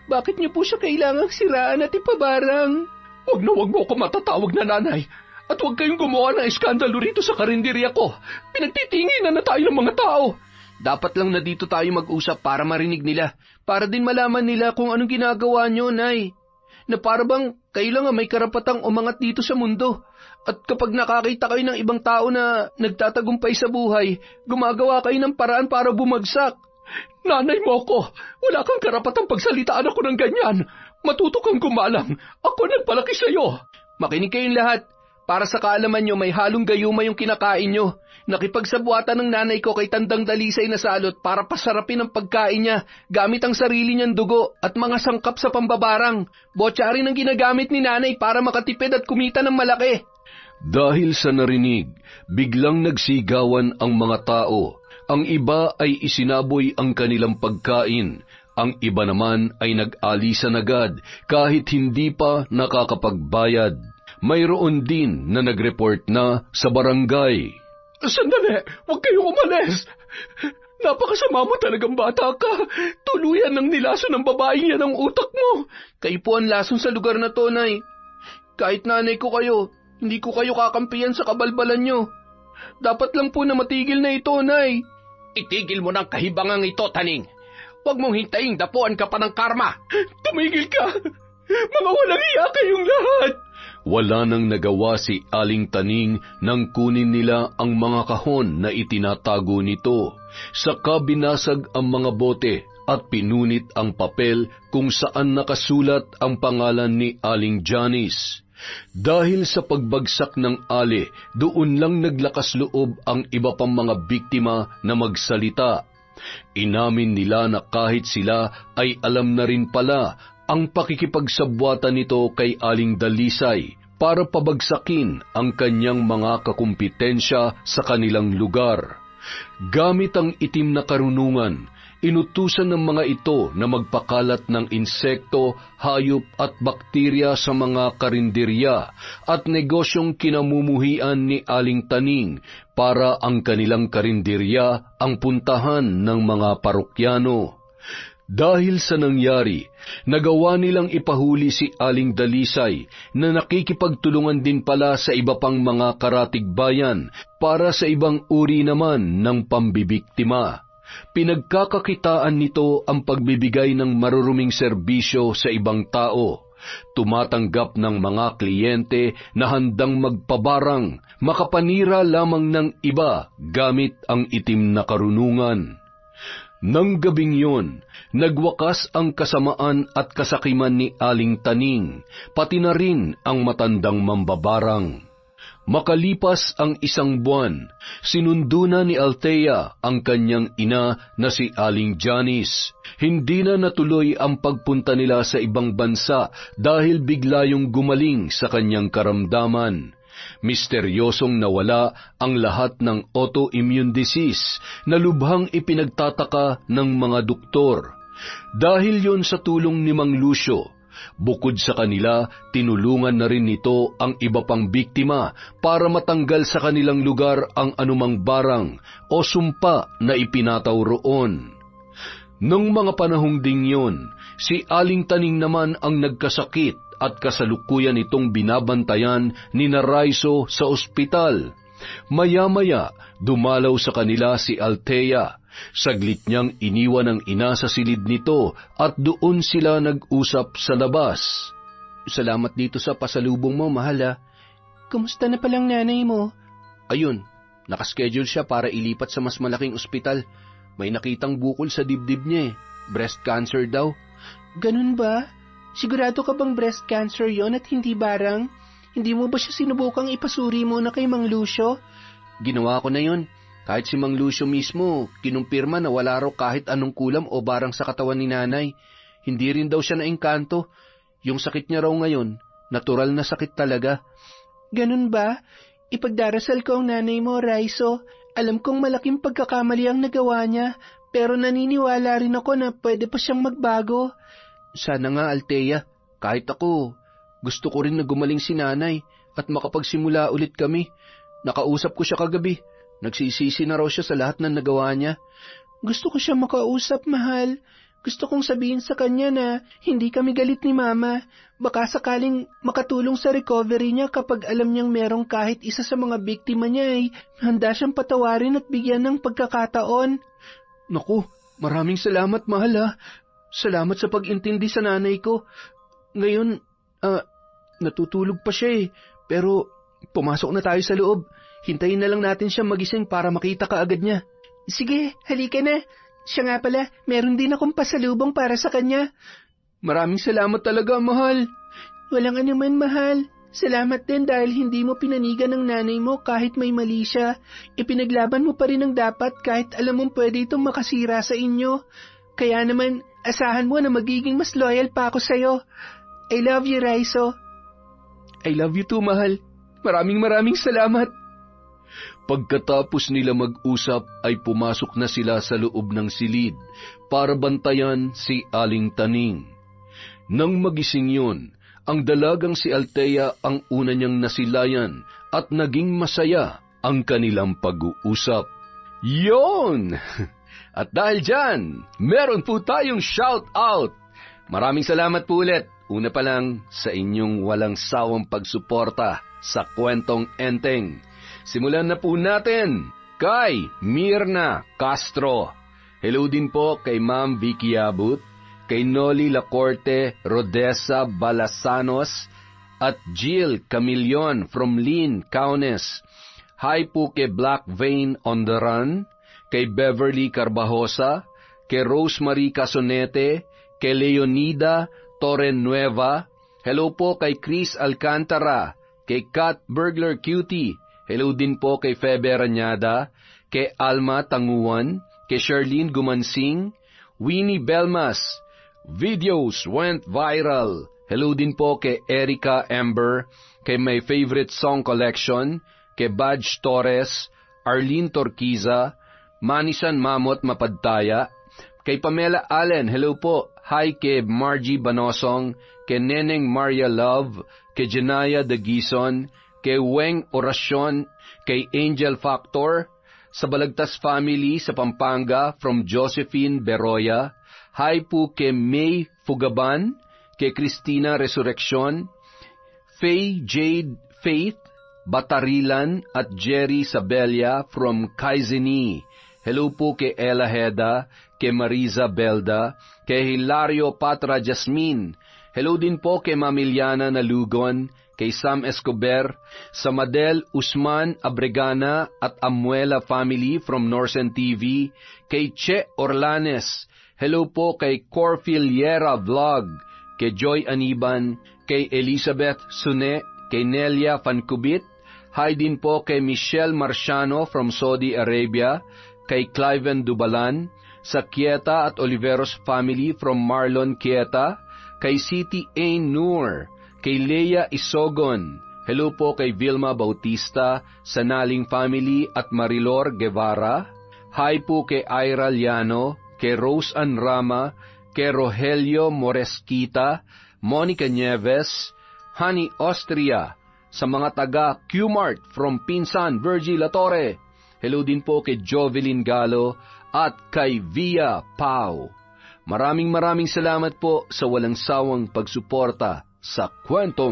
Bakit niyo po siya kailangang siraan at ipabarang? Huwag mo ako matatawag na nanay. At huwag kayong gumawa ng eskandalo rito sa karinderya ko. Pinagtitinginan na tayo ng mga tao. Dapat lang na dito tayo mag-usap para marinig nila. Para din malaman nila kung anong ginagawa niyo, Nay. Na para bang kayo lang ang may karapatang umangat dito sa mundo. At kapag nakakita kayo ng ibang tao na nagtatagumpay sa buhay, gumagawa kayo ng paraan para bumagsak. Nanay mo ako. Wala kang karapatang pagsalitaan ako ng ganyan. Matuto kang gumalang. Ako nagpalaki sa'yo. Makinig kayong lahat. Para sa kaalaman nyo, may halong gayuma yung kinakain nyo. Nakipagsabuatan ng nanay ko kay Tandang Dalisay na salot para pasarapin ang pagkain niya gamit ang sarili niyang dugo at mga sangkap sa pambabarang. Botsa rin ang ginagamit ni nanay para makatipid at kumita ng malaki. Dahil sa narinig, biglang nagsigawan ang mga tao. Ang iba ay isinaboy ang kanilang pagkain. Ang iba naman ay nag-alisan agad kahit hindi pa nakakapagbayad. Mayroon din na nag-report na sa barangay. Sandali! Huwag kayong umalis! Napakasama mo talagang bata ka! Tuluyan ng nilaso ng babaeng yan ang utak mo! Kayo po ang lason sa lugar na to, Nay. Kahit nanay ko kayo, hindi ko kayo kakampiyan sa kabalbalan nyo. Dapat lang po na matigil na ito, Nay. Itigil mo ng kahibangang ito, Taning. Huwag mong hintayin dapuan ka pa ng karma. Tumigil ka! Mga walang iya kayong lahat! Wala nang nagawa si Aling Taning nang kunin nila ang mga kahon na itinatago nito. Saka binasag ang mga bote at pinunit ang papel kung saan nakasulat ang pangalan ni Aling Janice. Dahil sa pagbagsak ng ali, doon lang naglakas loob ang iba pang mga biktima na magsalita. Inamin nila na kahit sila ay alam na rin pala ang pakikipagsabwatan nito kay Aling Dalisay, para pabagsakin ang kanyang mga kakumpetensya sa kanilang lugar. Gamit ang itim na karunungan, inutusan ng mga ito na magpakalat ng insekto, hayop at bakterya sa mga karinderya at negosyong kinamumuhian ni Aling Taning para ang kanilang karinderya ang puntahan ng mga parokyano. Dahil sa nangyari, nagawa nilang ipahuli si Aling Dalisay na nakikipagtulungan din pala sa iba pang mga karatigbayan para sa ibang uri naman ng pambibiktima. Pinagkakakitaan nito ang pagbibigay ng maruruming serbisyo sa ibang tao. Tumatanggap ng mga kliyente na handang magpabarang, makapanira lamang ng iba gamit ang itim na karunungan. Nang gabing yun, nagwakas ang kasamaan at kasakiman ni Aling Taning, pati na rin ang matandang mambabarang. Makalipas ang 1 buwan, sinundo na ni Althea ang kanyang ina na si Aling Janice. Hindi na natuloy ang pagpunta nila sa ibang bansa dahil bigla yung gumaling sa kanyang karamdaman. Misteryosong nawala ang lahat ng autoimmune disease na lubhang ipinagtataka ng mga doktor. Dahil yon sa tulong ni Mang Lucio, bukod sa kanila, tinulungan na rin nito ang iba pang biktima para matanggal sa kanilang lugar ang anumang barang o sumpa na ipinataw roon. Nung mga panahong ding yun, si Aling Taning naman ang nagkasakit at kasalukuyan itong binabantayan ni Naraiso sa ospital. Maya-maya, dumalaw sa kanila si Althea. Saglit niyang iniwan ang ina sa silid nito at doon sila nag-usap sa labas. Salamat dito sa pasalubong mo, mahal ha. Kumusta na palang nanay mo? Ayun, nakaschedule siya para ilipat sa mas malaking ospital. May nakitang bukol sa dibdib niya eh. Breast cancer daw. Ganun ba? Sigurado ka bang breast cancer yon at hindi barang? Hindi mo ba siya sinubukang ipasuri muna kay Mang Lucio? Ginawa ko na yun. Kahit si Mang Lucio mismo, kinumpirma na wala raw kahit anong kulam o barang sa katawan ni nanay. Hindi rin daw siya naengkanto. Yung sakit niya raw ngayon, natural na sakit talaga. Ganun ba? Ipagdarasal ko ang nanay mo, Raiso. Alam kong malaking pagkakamali ang nagawa niya, pero naniniwala rin ako na pwede pa siyang magbago. Sana nga, Althea. Kahit ako, gusto ko rin na gumaling si nanay at makapagsimula ulit kami. Nakausap ko siya kagabi. Nagsisisi na raw siya sa lahat ng nagawa niya. Gusto ko siya makausap, mahal. Gusto kong sabihin sa kanya na hindi kami galit ni Mama. Baka sakaling makatulong sa recovery niya kapag alam niyang merong kahit isa sa mga biktima niya ay handa siyang patawarin at bigyan ng pagkakataon. Naku, maraming salamat, mahal ha. Salamat sa pag-intindi sa nanay ko. Ngayon, natutulog pa siya eh. Pero pumasok na tayo sa loob. Hintayin na lang natin siya magising para makita ka agad niya. Sige, halika na. Siya nga pala, meron din akong pasalubong para sa kanya. Maraming salamat talaga, mahal. Walang anuman, mahal. Salamat din dahil hindi mo pinanigan ng nanay mo kahit may mali siya. Ipinaglaban mo pa rin ang dapat kahit alam mong pwede itong makasira sa inyo. Kaya naman, asahan mo na magiging mas loyal pa ako sa'yo. I love you, Raiso. I love you too, mahal. Maraming salamat. Pagkatapos nila mag-usap ay pumasok na sila sa loob ng silid para bantayan si Aling Taning. Nang magising yun, ang dalagang si Althea ang una niyang nasilayan at naging masaya ang kanilang pag-uusap. Yon! At dahil dyan, meron po tayong shout out. Maraming salamat po ulit. Una pa lang sa inyong walang sawang pagsuporta sa Kwentong Enteng. Simulan na po natin kay Mirna Castro. Hello din po kay Ma'am Vicky Abut, kay Noli Lacorte Rodessa Balasanos at Jill Camillon from Lynn, Kaunes. Hi po kay Black Vein on the Run, kay Beverly Carbajosa, kay Rosemary Casonete, kay Leonida Torrenueva. Hello po kay Chris Alcantara, kay Kat Burglar Cutie. Hello din po kay Febe Ranyada, kay Alma Tanguan, kay Charlene Gumansing, Winnie Belmas. Videos went viral. Hello din po kay Erica Ember, kay My Favorite Song Collection, kay Badge Torres, Arlene Torquiza, Manisan Mamot Mapadtaya, kay Pamela Allen, hello po. Hi kay Margie Banosong, kay Neneng Maria Love, kay Janaya Dagison, kay Weng Orasyon, kay Angel Factor, sa Balagtas Family sa Pampanga from Josephine Beroya. Hi po kay May Fugaban, kay Christina Resurrection, Faye Jade Faith Batarilan at Jerry Sabella from Kaizeni. Hello po kay Ella Heda, kay Mariza Belda, kay Hilario Patra Jasmine. Hello din po kay Mamiliana Nalugon, kay Sam Escobar, sa Madel Usman Abregana at Amuela family from Norsen TV, kay Che Orlanes. Hello po kay Corfiliera Vlog, kay Joy Aniban, kay Elizabeth Sune, kay Nelia Fancubit. Hi din po kay Michelle Marciano from Saudi Arabia, kay Cliven Dubalan, sa Kieta at Oliveros family from Marlon Kieta, kay Siti A. Noor, kay Leia Isogon. Hello po kay Vilma Bautista, sa Naling family at Marilor Guevara. Hi po kay Ira Liano, kay Rose Ann Rama, kay Rogelio Moresquita, Monica Nieves, Honey Austria, sa mga taga Qmart from Pinsan, Virgil Latore. Hello din po kay Jovelyn Galo at kay Via Pau. Maraming salamat po sa walang sawang pagsuporta sa Kwentong